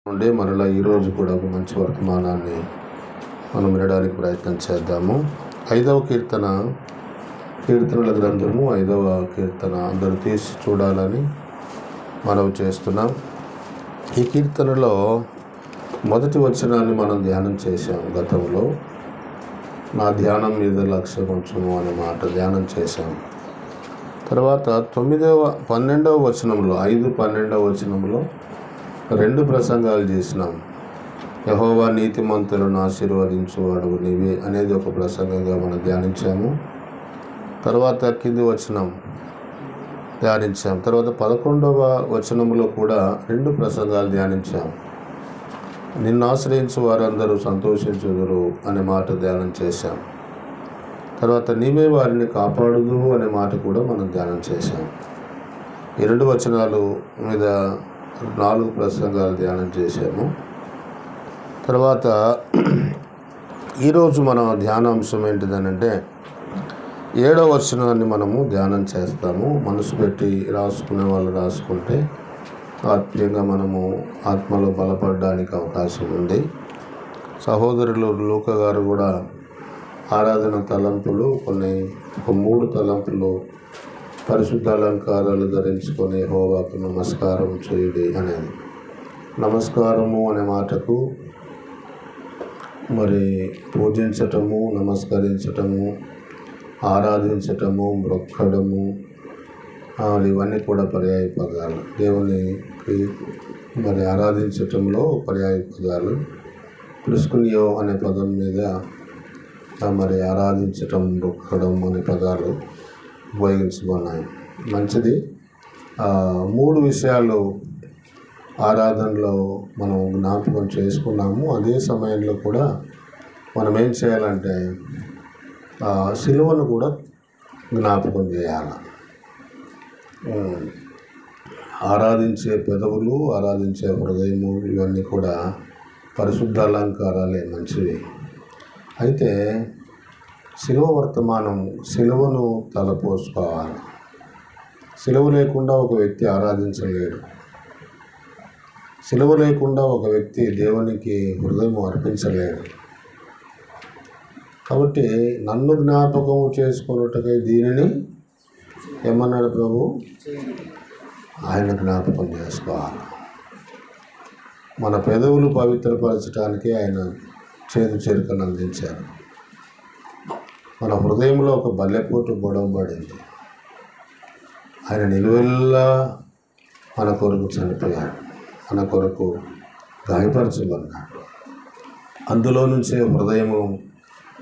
ఉండే మరలా ఈరోజు కూడా ఒక మంచి వర్తమానాన్ని మనం వినడానికి ప్రయత్నం చేద్దాము. 5వ కీర్తనల గ్రంథము 5వ కీర్తన అందరూ తీసి చూడాలని మనవి చేస్తున్నాం. ఈ కీర్తనలో మొదటి వచనాన్ని మనం ధ్యానం చేశాం. గతంలో నా ధ్యానం మీద లక్ష్యం ఉంచుము అనే మాట ధ్యానం చేశాం. తర్వాత 12వ వచనంలో 5:12వ వచనంలో 2 ప్రసంగాలు చేసినాం. యెహోవా నీతిమంతులను ఆశీర్వదించువాడు నీవే అనేది ఒక ప్రసంగంగా మనం ధ్యానించాము. తర్వాత కింది వచనం ధ్యానించాం. తర్వాత 11వ వచనంలో కూడా 2 ప్రసంగాలు ధ్యానించాం. నిన్ను ఆశ్రయించు వారందరూ సంతోషించుదురు అనే మాట ధ్యానం చేశాం. తర్వాత నీవే వారిని కాపాడుదు అనే మాట కూడా మనం ధ్యానం చేశాం. ఈ 2 వచనాలు మీద 4 ప్రసంగాలు ధ్యానం చేశాము. తర్వాత ఈరోజు మన ధ్యానాంశం ఏంటిదనంటే 7వ వచనాన్ని మనము ధ్యానం చేస్తాము. మనసు పెట్టి రాసుకునే వాళ్ళు రాసుకుంటే ఆత్మీయంగా మనము ఆత్మలో బలపడడానికి అవకాశం ఉంది. సహోదరులు లూకా గారు కూడా ఆరాధన తలంపులు ఒక 3 తలంపులు పరిశుద్ధ అలంకారాలు ధరించుకొని యెహోవాకు నమస్కారం చేయుడి అనేది. నమస్కారము అనే మాటకు పూజించటము, నమస్కరించటము, ఆరాధించటము, మొక్కడము ఇవన్నీ కూడా పర్యాయ పదాలు. దేవునికి ఆరాధించటంలో పర్యాయ పదాలు. ప్రిస్కునియో అనే పదం మీద ఆరాధించటం, మొక్కడం అనే పదాలు ఉపయోగించబడినాయి. మంచిది. 3 విషయాలు ఆరాధనలో మనం జ్ఞాపకం చేసుకున్నాము. అదే సమయంలో కూడా మనం ఏం చేయాలంటే సిలువను కూడా జ్ఞాపకం చేయాలి. ఆరాధించే పెదవులు, ఆరాధించే హృదయము ఇవన్నీ కూడా పరిశుద్ధ అలంకారాలే, మంచివి. అయితే సిలువ వర్తమానం, సిలువను తలపోసుకోవాలి. సిలువ లేకుండా ఒక వ్యక్తి ఆరాధించలేడు. సిలువ లేకుండా ఒక వ్యక్తి దేవునికి హృదయం అర్పించలేడు. కాబట్టి నన్ను జ్ఞాపకం చేసుకున్నట్టుగా దీనిని ఏమన్నాడు ప్రభు? ఆయన జ్ఞాపకం చేసుకోవాలి. మన పెదవులు పవిత్రపరచడానికి ఆయన చేదు చెరుకను అందించారు. మన హృదయంలో ఒక బల్లెపోటు గొడవబడింది. ఆయన నిలువెల్లా మన కొరకు చనిపోయాడు, మన కొరకు గాయపరచబడ్డాడు. అందులో నుంచే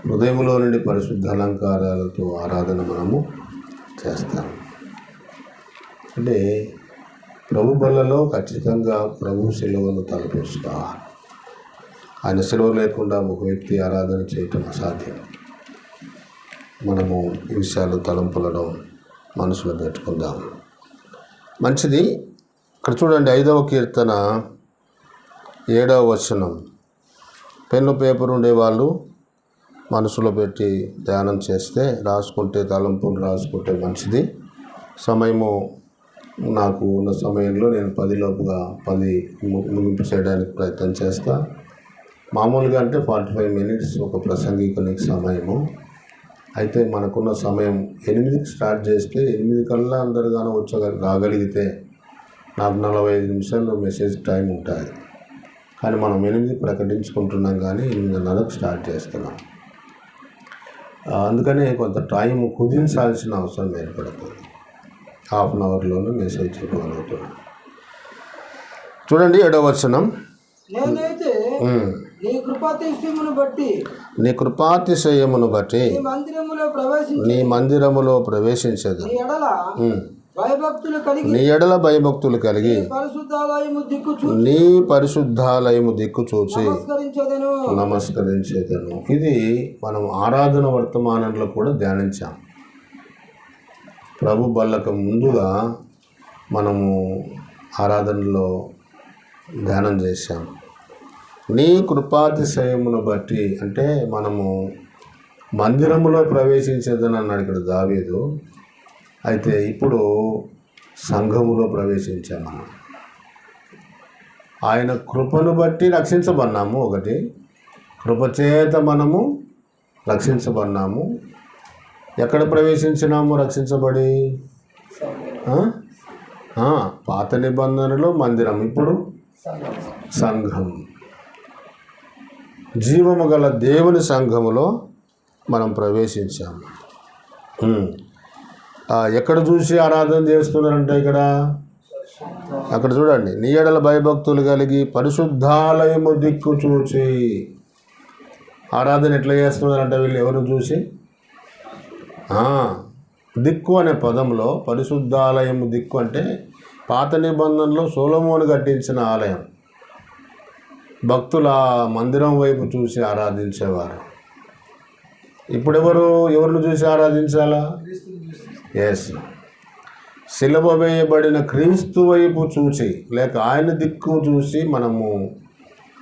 హృదయంలో నుండి పరిశుద్ధ అలంకారాలతో ఆరాధన మనము చేస్తాం. అంటే ప్రభు బల్లలో ఖచ్చితంగా ప్రభు సిలువను తలపోసుకోవాలి. ఆయన సిలువ లేకుండా ఒక వ్యక్తి ఆరాధన చేయటం అసాధ్యం. మనము ఈ విషయాలు తలంపులను మనసులో పెట్టుకుందాం. మంచిది. ఇక్కడ చూడండి 5వ కీర్తన 7వ వచనం. పెన్ను పేపర్ ఉండేవాళ్ళు మనసులో పెట్టి ధ్యానం చేస్తే, రాసుకుంటే, తలంపులు రాసుకుంటే మంచిది. సమయము నాకు ఉన్న సమయంలో నేను 10 ముగింపు చేయడానికి ప్రయత్నం చేస్తా. మామూలుగా అంటే 45 మినిట్స్ ఒక ప్రసంగికునికి సమయము. అయితే మనకున్న సమయం 8కి స్టార్ట్ చేస్తే 8 కల్లా అందరు కానీ రాగలిగితే నాకు 45 నిమిషాల్లో మెసేజ్ టైం ఉంటుంది. కానీ మనం 8 ప్రకటించుకుంటున్నాం, కానీ 8:30కు స్టార్ట్ చేస్తున్నాం. అందుకని కొంత టైం కుదించాల్సిన అవసరం ఏర్పడుతుంది. హాఫ్ అన్ అవర్లోనే మెసేజ్ చెప్పగలుగుతున్నాం. చూడండి 7వ వచనం. నీ కృపాతిశయమును బట్టి నీ మందిరములో ప్రవేశించదు. నీ ఎడల భయభక్తులు కలిగి నీ పరిశుద్ధాలయము దిక్కు చూచి నమస్కరించేదను. ఇది మనం ఆరాధన వర్తమానంలో కూడా ధ్యానించాం. ప్రభు బల్లకు ముందుగా మనము ఆరాధనలో ధ్యానం చేశాం. నీ కృపాతిశయమును బట్టి అంటే మనము మందిరములో ప్రవేశించేదని అన్నాడు ఇక్కడ దావీదు. అయితే ఇప్పుడు సంఘములో ప్రవేశించాం మనం. ఆయన కృపను బట్టి రక్షించబడినాము. ఒకటి, కృపచేత మనము రక్షించబడినాము. ఎక్కడ ప్రవేశించినాము రక్షించబడి? పాత నిబంధనలో మందిరం, ఇప్పుడు సంఘం. జీవము గల దేవుని సంఘములో మనం ప్రవేశించాము. ఎక్కడ చూసి ఆరాధన చేస్తున్నారంటే ఇక్కడ, అక్కడ చూడండి, నీ ఎడల భయభక్తులు కలిగి పరిశుద్ధాలయము దిక్కు చూసి. ఆరాధన ఎట్లా చేస్తున్నారంటే వీళ్ళు ఎవరు చూసి? దిక్కు అనే పదంలో పరిశుద్ధాలయము దిక్కు అంటే పాత నిబంధనలో సొలొమోను కట్టించిన ఆలయం. భక్తుల మందిరం వైపు చూసి ఆరాధించేవారు. ఇప్పుడు ఎవరిని చూసి ఆరాధించాలా? ఎస్, శిలువ వేయబడిన క్రీస్తు వైపు చూసి, లేక ఆయన దిక్కు చూసి మనము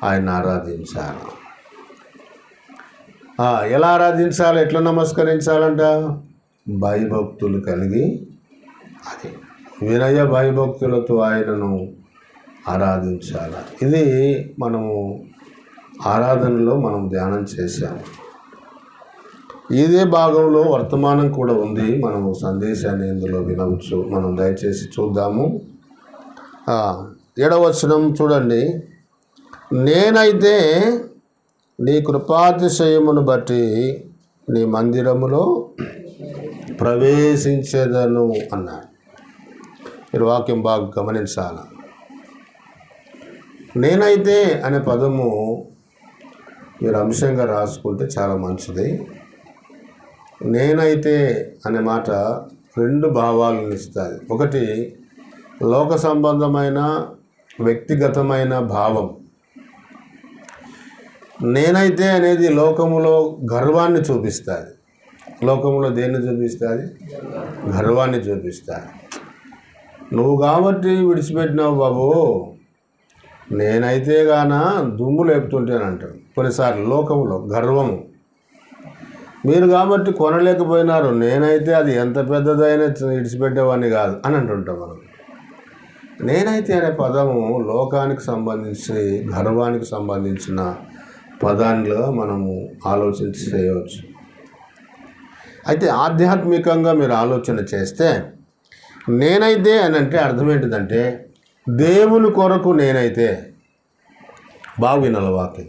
ఆయన ఆరాధించాలి. ఎలా ఆరాధించాలి, ఎట్లా నమస్కరించాలంట? భయభక్తులు కలిగి, అది వినయ భయభక్తులతో ఆయనను ఆరాధించాలి. ఇది మనము ఆరాధనలో మనం ధ్యానం చేశాము. ఇదే భాగంలో వర్తమానం కూడా ఉంది. మనము సందేశాన్ని ఇందులో వినవచ్చు. మనం దయచేసి చూద్దాము. 7వ వచనం చూడండి. నేనైతే నీ కృపాతిశయమును బట్టి నీ మందిరములో ప్రవేశించేదను అన్నాడు. మీరు వాక్యం బాగా గమనించాలి. నేనైతే అనే పదము మీరు అంశంగా రాసుకుంటే చాలా మంచిది. నేనైతే అనే మాట 2 భావాలను ఇస్తుంది. ఒకటి, లోక సంబంధమైన వ్యక్తిగతమైన భావం. నేనైతే అనేది లోకములో గర్వాన్ని చూపిస్తుంది. లోకములో దేన్ని చూపిస్తుంది? గర్వాన్ని చూపిస్తుంది. నువ్వు కాబట్టి విడిచిపెట్టినావు బాబు, నేనైతే గాన దుమ్ము లేపుతుంటేనంటాడు. కొన్నిసార్లు లోకంలో గర్వము. మీరు కాబట్టి కొనలేకపోయినారు, నేనైతే అది ఎంత పెద్దదైనా విడిచిపెట్టేవాడిని కాదు అని అంటుంటాం మనం. నేనైతే అనే పదము లోకానికి సంబంధించి, గర్వానికి సంబంధించిన పదాన్నిగా మనము ఆలోచన చేయవచ్చు. అయితే ఆధ్యాత్మికంగా మీరు ఆలోచన చేస్తే నేనైతే అని అంటే అర్థం ఏంటిదంటే, దేవుని కొరకు నేనైతే, బాగు వినాల వాక్యం,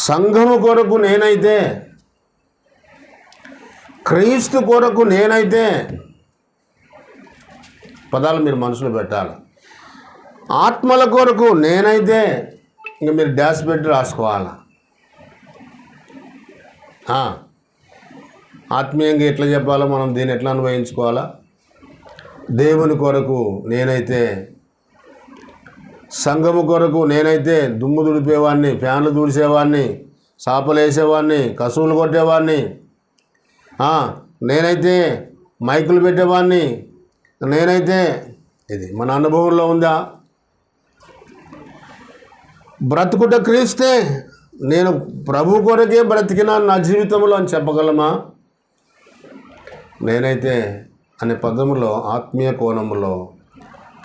సంఘము కొరకు నేనైతే, క్రీస్తు కొరకు నేనైతే, పదాలు మీరు మనసులో పెట్టాలి. ఆత్మల కొరకు నేనైతే, ఇంకా మీరు డాష్ పెట్టి రాసుకోవాలి. ఆత్మీయంగా ఎట్లా చెప్పాలో మనం దీన్ని ఎట్లా అన్వయించుకోవాలా? దేవుని కొరకు నేనైతే, సంఘము కొరకు నేనైతే దుమ్ము దుడిపేవాడిని, ఫ్యాన్లు తుడిసేవాడిని, చాపలు వేసేవాడిని, కసువులు కొట్టేవాడిని, నేనైతే మైకులు పెట్టేవాడిని, నేనైతే. ఇది మన అనుభవంలో ఉందా? బ్రతుకుట క్రీస్తే, నేను ప్రభు కొరకే బ్రతికినా నా జీవితంలో అని చెప్పగలమా? నేనైతే అనే పదములో ఆత్మీయ కోణములో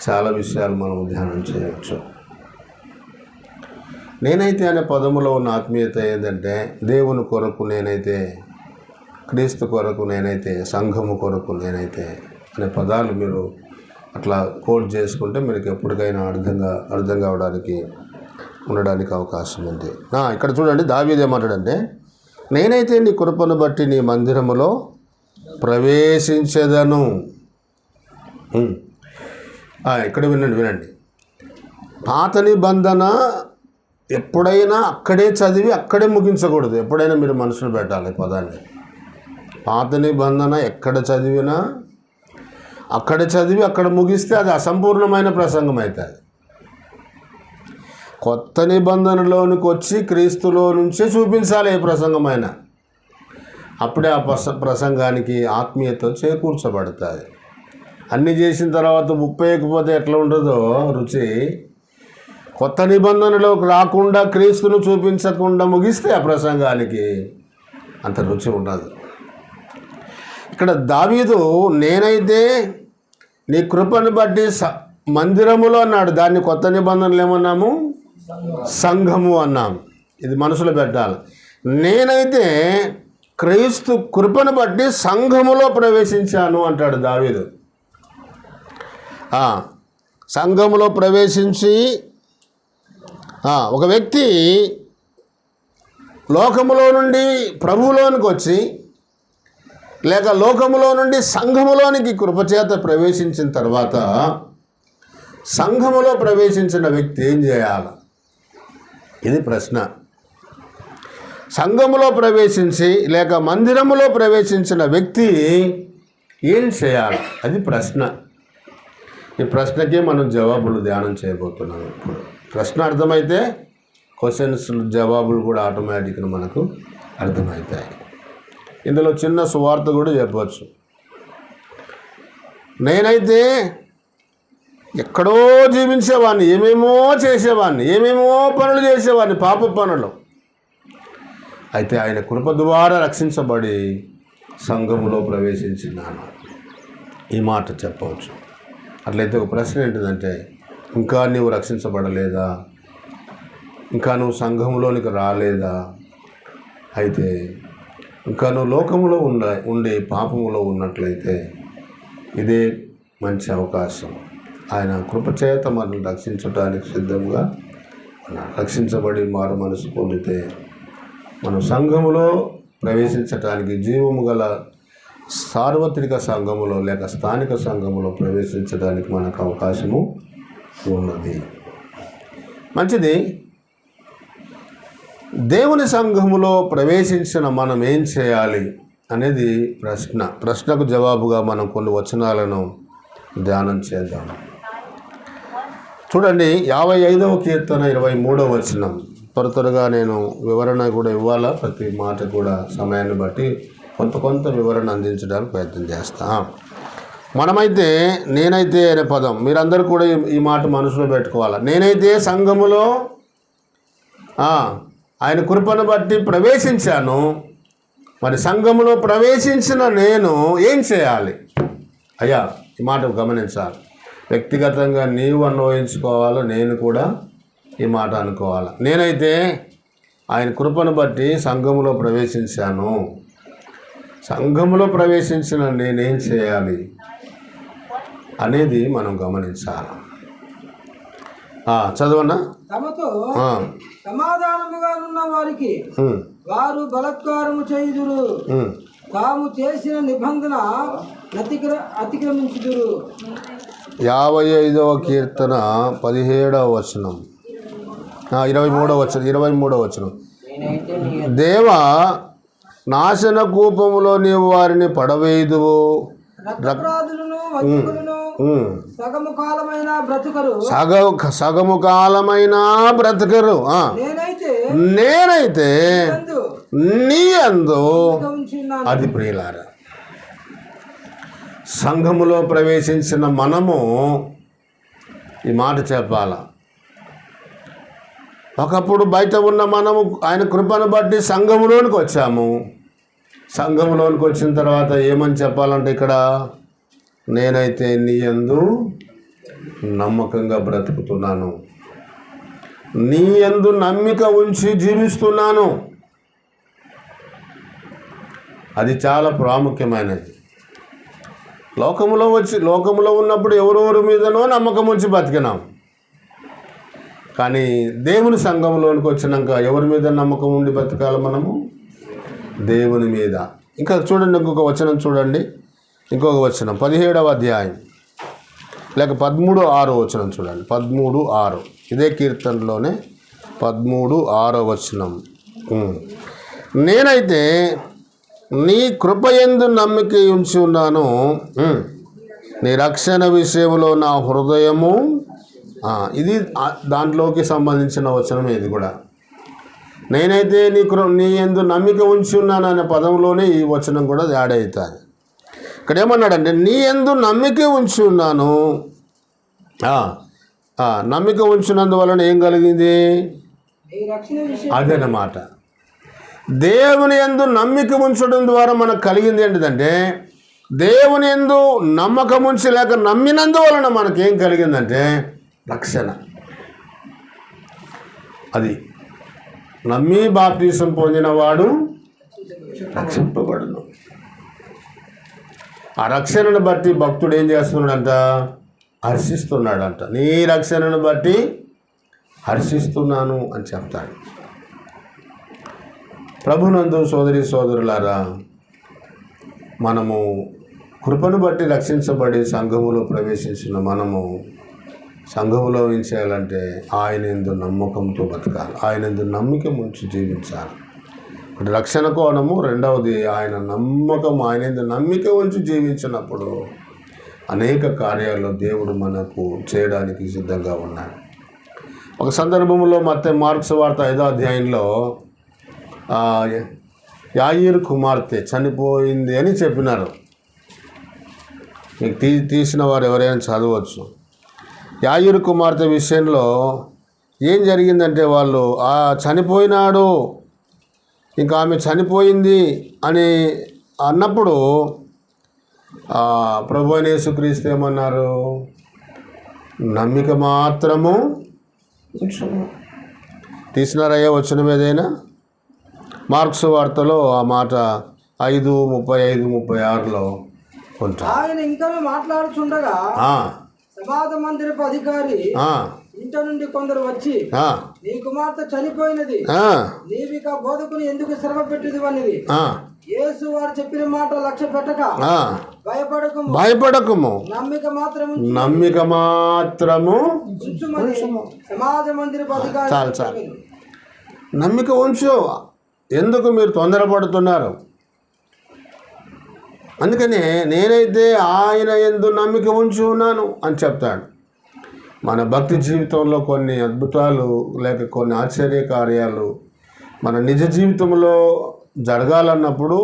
చాలా విషయాలు మనం ధ్యానం చేయవచ్చు. నేనైతే అనే పదములో ఉన్న ఆత్మీయత ఏంటంటే, దేవుని కొరకు నేనైతే, క్రీస్తు కొరకు నేనైతే, సంఘము కొరకు నేనైతే అనే పదాలు మీరు అట్లా కోడ్ చేసుకుంటే మీకు ఎప్పటికైనా అర్థం కావడానికి ఉండడానికి అవకాశం ఉంది. ఇక్కడ చూడండి, దావీదు ఏమంటాడంటే, నేనైతే నీ కృపను బట్టి నీ మందిరములో ప్రవేశించేదను. ఇక్కడ వినండి. పాత నిబంధన ఎప్పుడైనా అక్కడే చదివి అక్కడే ముగించకూడదు. ఎప్పుడైనా మీరు మనసులో పెట్టాలి పదాన్ని. పాత నిబంధన ఎక్కడ చదివినా అక్కడ చదివి అక్కడ ముగిస్తే అది అసంపూర్ణమైన ప్రసంగం అవుతుంది. కొత్త నిబంధనలోనికి వచ్చి క్రీస్తులో నుంచే చూపించాలి ఏ ప్రసంగమైనా. అప్పుడే ఆ ప్రసంగానికి ఆత్మీయత చేకూర్చబడుతుంది. అన్నీ చేసిన తర్వాత ఉప్పేయకపోతే ఎట్లా ఉండదో రుచి, కొత్త నిబంధనలోకి రాకుండా క్రీస్తును చూపించకుండా ముగిస్తే ఆ ప్రసంగానికి అంత రుచి ఉండదు. ఇక్కడ దావీదు నేనైతే నీ కృపను బట్టి మందిరములో అన్నాడు, దాన్ని కొత్త నిబంధనలు ఏమన్నాము? సంఘము అన్నాము. ఇది మనసులో పెట్టాలి. నేనైతే క్రీస్తు కృపను బట్టి సంఘములో ప్రవేశించాను అంటాడు దావీదు. సంఘములో ప్రవేశించి ఒక వ్యక్తి లోకములో నుండి ప్రభువులోనికి వచ్చి లేక లోకములో నుండి సంఘములోనికి కృపచేత ప్రవేశించిన తర్వాత సంఘములో ప్రవేశించిన వ్యక్తి ఏం చేయాలి? ఇది ప్రశ్న. సంఘములో ప్రవేశించి లేక మందిరములో ప్రవేశించిన వ్యక్తి ఏం చేయాలి? అది ప్రశ్న. ఈ ప్రశ్నకే మనం జవాబులు ధ్యానం చేయబోతున్నాం. ఇప్పుడు ప్రశ్న అర్థమైతే క్వశ్చన్స్ జవాబులు కూడా ఆటోమేటిక్గా మనకు అర్థమవుతాయి. ఇందులో చిన్న సువార్త కూడా చెప్పవచ్చు. నేనైతే ఎక్కడో జీవించేవాడిని, ఏమేమో చేసేవాడిని, ఏమేమో పనులు చేసేవాడిని, పాప పనులు. అయితే ఆయన కృప ద్వారా రక్షించబడి సంఘములో ప్రవేశించినాను. ఈ మాట చెప్పవచ్చు. అట్లయితే ఒక ప్రశ్న ఏంటిదంటే, ఇంకా నువ్వు రక్షించబడలేదా? ఇంకా నువ్వు సంఘములోనికి రాలేదా? అయితే ఇంకా నువ్వు లోకములో ఉండే పాపములో ఉన్నట్లయితే ఇదే మంచి అవకాశం. ఆయన కృపచేత మనల్ని రక్షించడానికి సిద్ధంగా ఉన్నాడు. రక్షించబడి మారు మనసు పొందితే మనం సంఘములో ప్రవేశించటానికి, జీవము గల సార్వత్రిక సంఘములో లేక స్థానిక సంఘములో ప్రవేశించడానికి మనకు అవకాశము ఉన్నది. మంచిది. దేవుని సంఘములో ప్రవేశించిన మనం ఏం చేయాలి అనేది ప్రశ్న. ప్రశ్నకు జవాబుగా మనం కొన్ని వచనాలను ధ్యానం చేద్దాం. చూడండి, 55వ కీర్తన 23వ వచనం. త్వరగా నేను వివరణ కూడా ఇవ్వాలా. ప్రతి మాట కూడా సమయాన్ని బట్టి కొంత వివరణ అందించడానికి ప్రయత్నం చేస్తా. మనమైతే నేనైతే అనే పదం మీరందరూ కూడా ఈ మాట మనసులో పెట్టుకోవాలి. నేనైతే సంఘములో ఆయన కృపను బట్టి ప్రవేశించాను. మరి సంఘములో ప్రవేశించిన నేను ఏం చేయాలి? అయ్యా, ఈ మాట గమనించాలి. వ్యక్తిగతంగా నీవు అన్వయించుకోవాలి, నేను కూడా ఈ మాట అనుకోవాలి. నేనైతే ఆయన కృపను బట్టి సంఘములో ప్రవేశించాను. సంఘములో ప్రవేశించిన నేనేం చేయాలి అనేది మనం గమనించాలి. చదవన్నా. తమతో సమాధానముగా ఉన్న వారికి వారు బలత్కారము చేయుదురు, తాము చేసిన నిబంధన అతిక్రమించుదురు. 55వ కీర్తన 17వ వచనం, 23వ వచనం. దేవా, నాశన కూపములో నీవు వారిని పడవేయుదువు. సగము కాలమైన బ్రతుకరు. నేనైతే నీ యందు. అది ప్రియులారా, సంఘములో ప్రవేశించిన మనము ఈ మాట చెప్పాలా. ఒకప్పుడు బయట ఉన్న మనము ఆయన కృపను బట్టి సంఘములోనికి వచ్చాము. సంఘములోనికి వచ్చిన తర్వాత ఏమని చెప్పాలంటే ఇక్కడ, నేనైతే నీ యందు నమ్మకంగా బ్రతుకుతున్నాను, నీ యందు నమ్మిక ఉంచి జీవిస్తున్నాను. అది చాలా ప్రాముఖ్యమైనది. లోకములో ఉన్నప్పుడు ఎవరెవరి మీదనో నమ్మకం ఉంచి బతికినాం. కానీ దేవుని సంఘంలోనికి వచ్చినాక ఎవరి మీద నమ్మకం ఉండి బతకాలి మనము? దేవుని మీద. ఇంకా చూడండి, ఇంకొక వచనం చూడండి. ఇంకొక వచనం 17వ అధ్యాయం లేక 13:6 వచనం చూడండి. 13:6 ఇదే కీర్తనలోనే 13:6 వచనం. నేనైతే నీ కృపయందు నమ్మిక ఉంచి ఉన్నాను, నీ రక్షణ విషయంలో నా హృదయము. ఇది దాంట్లోకి సంబంధించిన వచనం. ఇది కూడా నేనైతే నీ యందు నమ్మిక ఉంచి ఉన్నాను అనే పదంలోనే ఈ వచనం కూడా యాడ్ అవుతుంది. ఇక్కడ ఏమన్నాడంటే, నీ యందు నమ్మిక ఉంచి ఉన్నాను. నమ్మిక ఉంచినందువలన ఏం కలిగింది? అదనమాట. దేవుని యందు నమ్మిక ఉంచడం ద్వారా మనకు కలిగింది ఏంటిదంటే, దేవుని యందు నమ్మకం ఉంచి లేక నమ్మినందువలన మనకేం కలిగిందంటే రక్షణ. అది నమ్మి బాప్తీసం పొందినవాడు రక్షింపబడును. ఆ రక్షణను బట్టి భక్తుడు ఏం చేస్తున్నాడంట? హర్షిస్తున్నాడంట. నీ రక్షణను బట్టి హర్షిస్తున్నాను అని చెప్తాడు. ప్రభునందు సోదరి సోదరులారా, మనము కృపను బట్టి రక్షించబడి సంఘములో ప్రవేశించిన మనము సంఘములో ఏం చేయాలంటే ఆయన యందు నమ్మకంతో బతకాలి, ఆయన యందు నమ్మిక ఉంచి జీవించాలి. ఒకటి రక్షణ కోణము, రెండవది ఆయన నమ్మకం, ఆయన యందు నమ్మిక ఉంచి జీవించినప్పుడు అనేక కార్యాలు దేవుడు మనకు చేయడానికి సిద్ధంగా ఉన్నాడు. ఒక సందర్భంలో మార్క్స్ వార్త 5వ అధ్యాయంలో యాయీరు కుమార్తె చనిపోయింది అని చెప్పినారు. మీకు తీసిన వారు ఎవరైనా చదవచ్చు. యాయీరు కుమార్తె విషయంలో ఏం జరిగిందంటే, వాళ్ళు చనిపోయినాడు, ఇంకా ఆమె చనిపోయింది అని అన్నప్పుడు ప్రభు అయిన యేసుక్రీస్తు ఏమన్నారు? నమ్మిక మాత్రము తీసినారయ్యా వచనం ఏదైనా? మార్క్స్ వార్తలో ఆ మాట 5:35-36లో ఉంటారు. ఆయన ఇంకా మాట్లాడుచుండగా సమాజ మందిరపు అధికారి ఇంట నుండి కొందరు వచ్చి, నీ కుమార్తె చనిపోయినది, నీవిక బోధకుని ఎందుకు శ్రమ పెట్టిది అన్నది. యేసు వారు చెప్పిన మాట లక్ష్య పెట్టక భయపడకము, నమ్మిక మాత్రము సమాజ మందిరపు అధికారి. చాలు నమ్మిక ఉంచు, ఎందుకు మీరు తొందరపడుతున్నారు? అందుకనే నేనైతే ఆయన యందు నమ్మిక ఉంచి ఉన్నాను అని చెప్తాడు. మన భక్తి జీవితంలో కొన్ని అద్భుతాలు లేక కొన్ని ఆశ్చర్య కార్యాలు మన నిజ జీవితంలో జరగాలన్నప్పుడు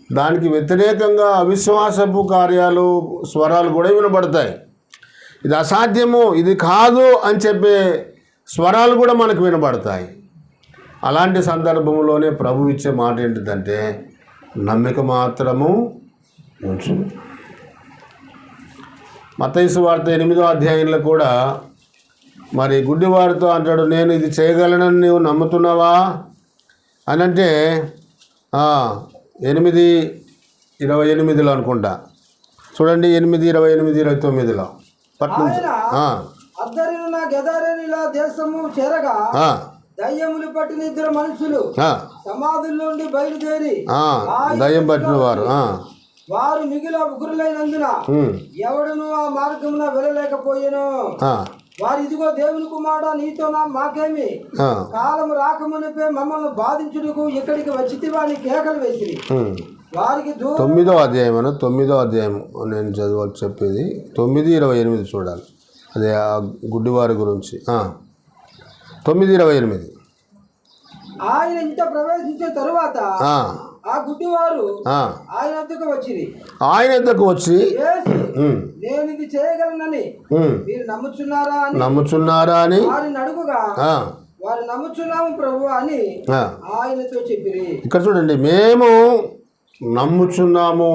దానికి వ్యతిరేకంగా అవిశ్వాసపు కార్యాలు, స్వరాలు కూడా వినబడతాయి. ఇది అసాధ్యము, ఇది కాదు అని చెప్పే స్వరాలు కూడా మనకు వినబడతాయి. అలాంటి సందర్భంలోనే ప్రభు ఇచ్చే మాట ఏంటిదంటే నమ్మిక మాత్రము ఉంచు. మత్తయి సువార్త 8వ అధ్యాయంలో కూడా మరి గుడ్డివారితో అంటాడు, నేను ఇది చేయగలనని నీవు నమ్ముతున్నావా అని అంటే 8:28 అనుకుంటా. చూడండి, 8:28-29 దేశము చేరగా దయ్యములు పట్టిన 2 మనుషులు సమాధుల నుండి బయలుదేరి దయ్యం పట్టిన వారు మిగిలిన ఉగ్రులైనందున ఎవడును ఆ మార్గమున వెళ్ళలేకపోయాను. వారు ఇదిగో దేవుని కుమారుడా, నీతో మాకేమి, కాలము రాకమునిపే మమ్మల్ని బాధించుటకు ఇక్కడికి వచ్చితివా అని కేకలు వేసి వారికి 9వ అధ్యాయం నేను చెప్పేది 9:28 చూడాలి. అదే ఆ గుడ్డివారి గురించి 9:28. ఆయన ఇంత ప్రవేశించిన తరువాత ఆ గుడ్డివారు ఆయన వద్దకు వచ్చి నేను ఇది చేయగలనని మీరు నమ్ముచున్నారా అని వారిని అడుగుగా వారు నమ్ముచున్నాము ప్రభు అని ఆయనతో చెప్పిరి. ఇక్కడ చూడండి, మేము నమ్ముచున్నాము,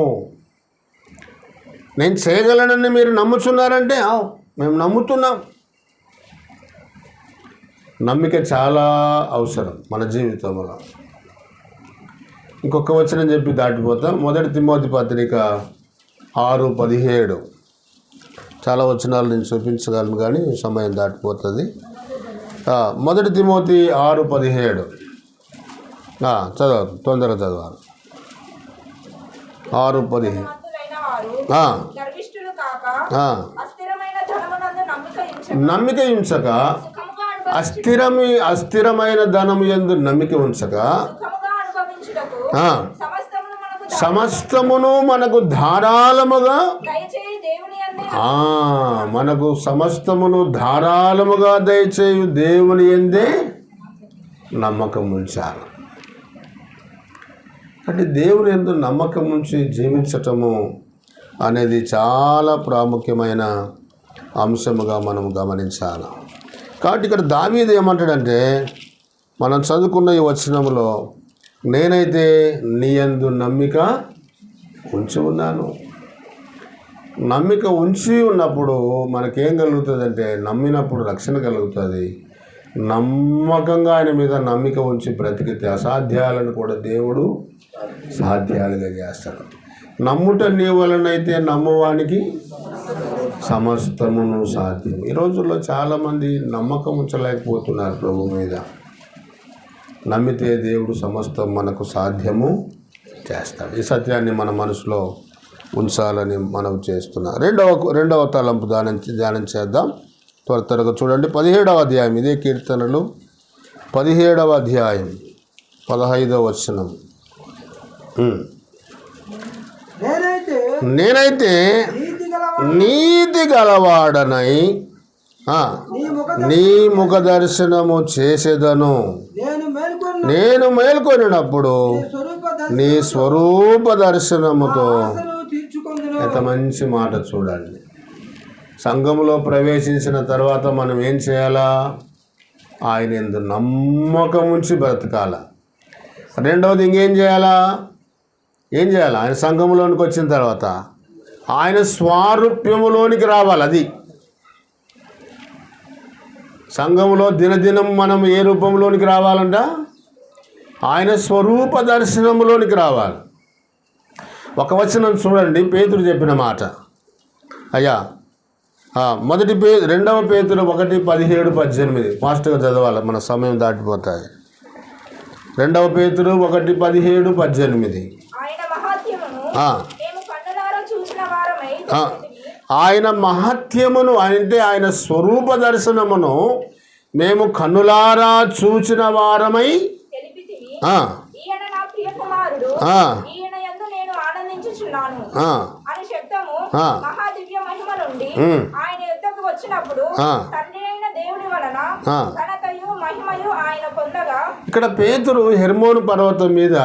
నేను చేయగలనని మీరు నమ్ముచున్నారంటే మేము నమ్ముతున్నాం. నమ్మిక చాలా అవసరం మన జీవితంలో. ఇంకొక వచనం చెప్పి దాటిపోతాం. 1 తిమోతి పత్రిక 6:17. చాలా వచనాలు నేను చూపించగలను కానీ సమయం దాటిపోతుంది. 1 తిమోతి 6:17 చదవాలి, తొందరగా చదవాలి. 6:17 నమ్మిక ఉంచక అస్థిరమైన ధనము యందు నమ్మిక ఉంచక సమస్తమును మనకు ధారాళముగా దయచేయు దేవుని యందే నమ్మకం ఉంచాలి. అంటే దేవుని యందు నమ్మకం ఉంచి జీవించటము అనేది చాలా ప్రాముఖ్యమైన అంశముగా మనం గమనించాలి. కాబట్టి ఇక్కడ దావీదు ఏమంటాడంటే, మనం చదువుకున్న ఈ వచనంలో నేనైతే నీ యందు నమ్మిక ఉంచి ఉన్నాను. నమ్మిక ఉంచి ఉన్నప్పుడు మనకేం కలుగుతుందంటే, నమ్మినప్పుడు రక్షణ కలుగుతుంది. నమ్మకంగా ఆయన మీద నమ్మిక ఉంచి బ్రతికితే అసాధ్యాలను కూడా దేవుడు సాధ్యాలుగా చేస్తాడు. నమ్ముట నీ వలనైతే నమ్మవానికి సమస్తమును సాధ్యం. ఈ రోజుల్లో చాలామంది నమ్మకం ఉంచలేకపోతున్నారు ప్రభు మీద. నమ్మితే దేవుడు సమస్తం మనకు సాధ్యము చేస్తాడు. ఈ సత్యాన్ని మన మనసులో ఉంచాలని మనం చేస్తున్నాం. రెండవ తలంపు ధ్యానం చేద్దాం. త్వరగా చూడండి. 17వ అధ్యాయం, ఇదే కీర్తనలు 17వ అధ్యాయం 15వ వచనం. నేనైతే నీతి గలవాడనై నీ ముఖ దర్శనము చేసేదను. నేను మేల్కొనినప్పుడు నీ స్వరూప దర్శనముతో. ఎంత మంచి మాట చూడండి. సంఘములో ప్రవేశించిన తర్వాత మనం ఏం చేయాలా? ఆయన యందు నమ్మకం ఉంచి బ్రతకాల. రెండవది ఇంకేం చేయాలా? ఆయన సంఘములోనికి వచ్చిన తర్వాత ఆయన స్వారూప్యములోనికి రావాలి. అది సంఘములో దినదినం మనం ఏ రూపంలోనికి రావాలంట? ఆయన స్వరూప దర్శనములోనికి రావాలి. ఒక వచనం చూడండి, పేతురు చెప్పిన మాట. అయ్యా, 2వ పేతురు 1:17-18 ఫాస్ట్గా చదవాలి, మన సమయం దాటిపోతాయి. 2వ పేతురు 1:17-18. ఆయన మహత్యమును అంటే ఆయన స్వరూప దర్శనమును మేము కన్నులారా చూచిన వారమై ఇక్కడ పేతురు హెర్మోను పర్వతం మీద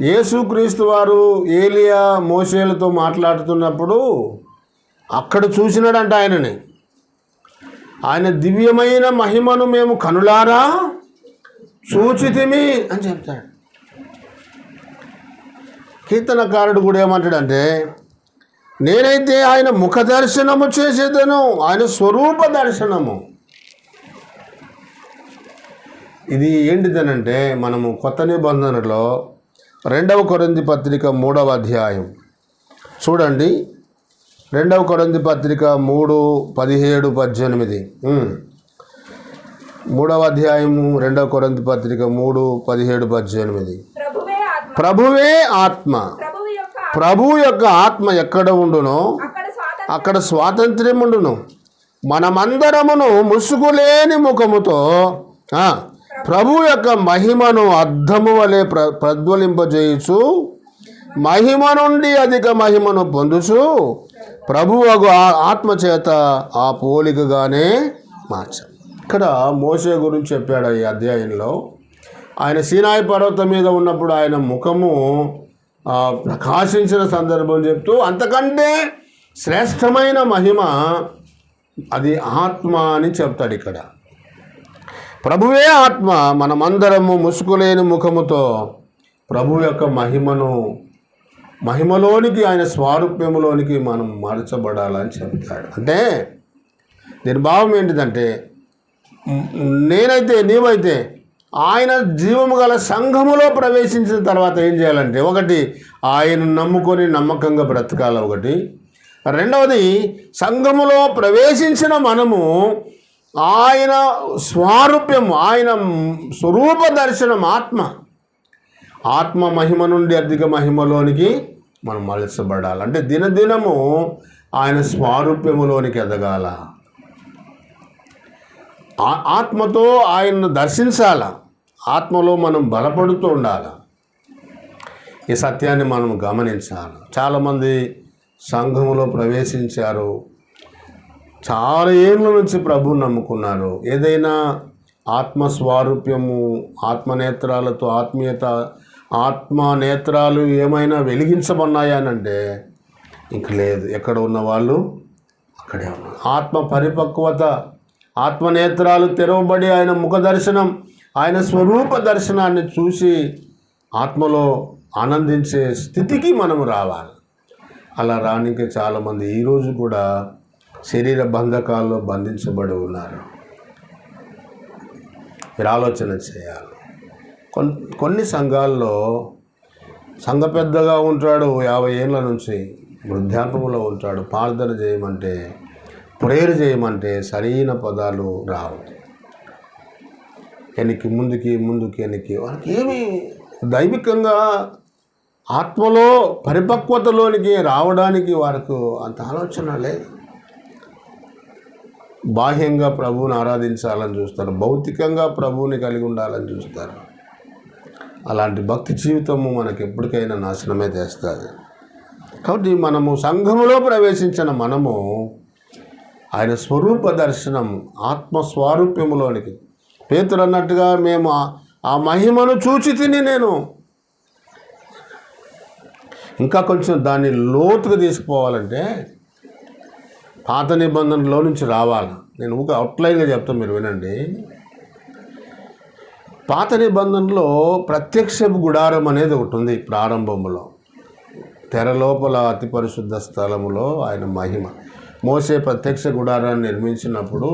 యేసుక్రీస్తు వారు ఏలియా మోషేలతో మాట్లాడుతున్నప్పుడు అక్కడ చూసినాడంట ఆయనని. ఆయన దివ్యమైన మహిమను మేము కనులారా చూచితిమి అని చెప్తాడు. కీర్తనకారుడు కూడా ఏమంటాడంటే, నేనైతే ఆయన ముఖ దర్శనము చేసేదను, ఆయన స్వరూప దర్శనము. ఇది ఏంటిదనంటే, మనము కొత్త నిబంధనలో 2వ కొరింథీ పత్రిక 3వ అధ్యాయం చూడండి. 2వ కొరింథీ పత్రిక 3:17-18. 3వ అధ్యాయము 2వ కొరింథీ పత్రిక 3:17-18. ప్రభువే ఆత్మ. ప్రభు యొక్క ఆత్మ ఎక్కడ ఉండునో అక్కడ స్వాతంత్ర్యం ఉండును. మనమందరమును ముసుగులేని ముఖముతో ప్రభు యొక్క మహిమను అద్దము వలె ప్రజ్వలింపజేయుచు మహిమ నుండి అధిక మహిమను పొందుచు ప్రభువు ఆత్మచేత ఆ పోలికగానే మార్చాం. ఇక్కడ మోషే గురించి చెప్పాడు ఈ అధ్యాయంలో. ఆయన సీనాయి పర్వతం మీద ఉన్నప్పుడు ఆయన ముఖము ప్రకాశించిన సందర్భం చెప్తూ, అంతకంటే శ్రేష్టమైన మహిమ అది ఆత్మ అని చెప్తాడు ఇక్కడ. ప్రభువే ఆత్మ, మనమందరము ముసుగులేని ముఖముతో ప్రభు యొక్క మహిమలోనికి ఆయన స్వారూప్యములోనికి మనం మార్చబడాలని చెప్తాడు. అంటే దీని భావం ఏంటిదంటే, నేనైతే నీవైతే ఆయన జీవము గల సంఘములో ప్రవేశించిన తర్వాత ఏం చేయాలంటే, ఒకటి ఆయన నమ్ముకొని నమ్మకంగా బ్రతకాలి. ఒకటి రెండవది, సంఘములో ప్రవేశించిన మనము ఆయన స్వారూప్యం, ఆయన స్వరూప దర్శనం, ఆత్మ మహిమ నుండి అధిక మహిమలోనికి మనం మలచబడాలి. అంటే దినదినము ఆయన స్వారూప్యములోనికి ఎదగాల. ఆత్మతో ఆయన్ను దర్శించాల. ఆత్మలో మనం బలపడుతూ ఉండాలి. ఈ సత్యాన్ని మనం గమనించాలి. చాలామంది సంఘములో ప్రవేశించారు, చాలా ఏళ్ళ నుంచి ప్రభువుని నమ్ముకున్నారు. ఏదైనా ఆత్మస్వారూప్యము, ఆత్మనేత్రాలతో ఆత్మీయత, ఆత్మనేత్రాలు ఏమైనా వెలిగించబన్నాయా అని అంటే ఇంక లేదు. ఎక్కడ ఉన్నవాళ్ళు అక్కడే ఉన్నారు. ఆత్మ పరిపక్వత, ఆత్మనేత్రాలు తెరవబడి ఆయన ముఖ దర్శనం, ఆయన స్వరూప దర్శనాన్ని చూసి ఆత్మలో ఆనందించే స్థితికి మనం రావాలి. అలా రానికి చాలామంది ఈరోజు కూడా శరీర బంధకాల్లో బంధించబడి ఉన్నారు. మీరు ఆలోచన చేయాలి. కొన్ని సంఘాల్లో సంఘ పెద్దగా ఉంటాడు, 50 ఏళ్ళ నుంచి వృద్ధాప్యంలో ఉంటాడు. ప్రార్థన చేయమంటే, ప్రేయర్ చేయమంటే సరైన పదాలు రావు. వెనక్కి ముందుకి వెనక్కి వాళ్ళకి ఏమి దైవికంగా ఆత్మలో పరిపక్వతలోనికి రావడానికి వారికి అంత ఆలోచన లేదు. బాహ్యంగా ప్రభువుని ఆరాధించాలని చూస్తారు, భౌతికంగా ప్రభువుని కలిగి ఉండాలని చూస్తారు. అలాంటి భక్తి జీవితము మనకి ఎప్పటికైనా నాశనమే తెస్తుంది. కాబట్టి మనము సంఘములో ప్రవేశించిన మనము ఆయన స్వరూప దర్శనం, ఆత్మస్వారూప్యములోనికి, పేతురు అన్నట్టుగా మేము ఆ మహిమను చూచి తిని నేను ఇంకా కొంచెం దాన్ని లోతుగా తీసుకుపోవాలంటే పాత నిబంధనలో నుంచి రావాలి. నేను ఊక అవుట్లైన్గా చెప్తాను, మీరు వినండి. పాత నిబంధనలో ప్రత్యక్ష గుడారం అనేది ఒకటి ఉంది. ప్రారంభంలో తెర లోపల అతి పరిశుద్ధ స్థలములో ఆయన మహిమ. మోసే ప్రత్యక్ష గుడారాన్ని నిర్మించినప్పుడు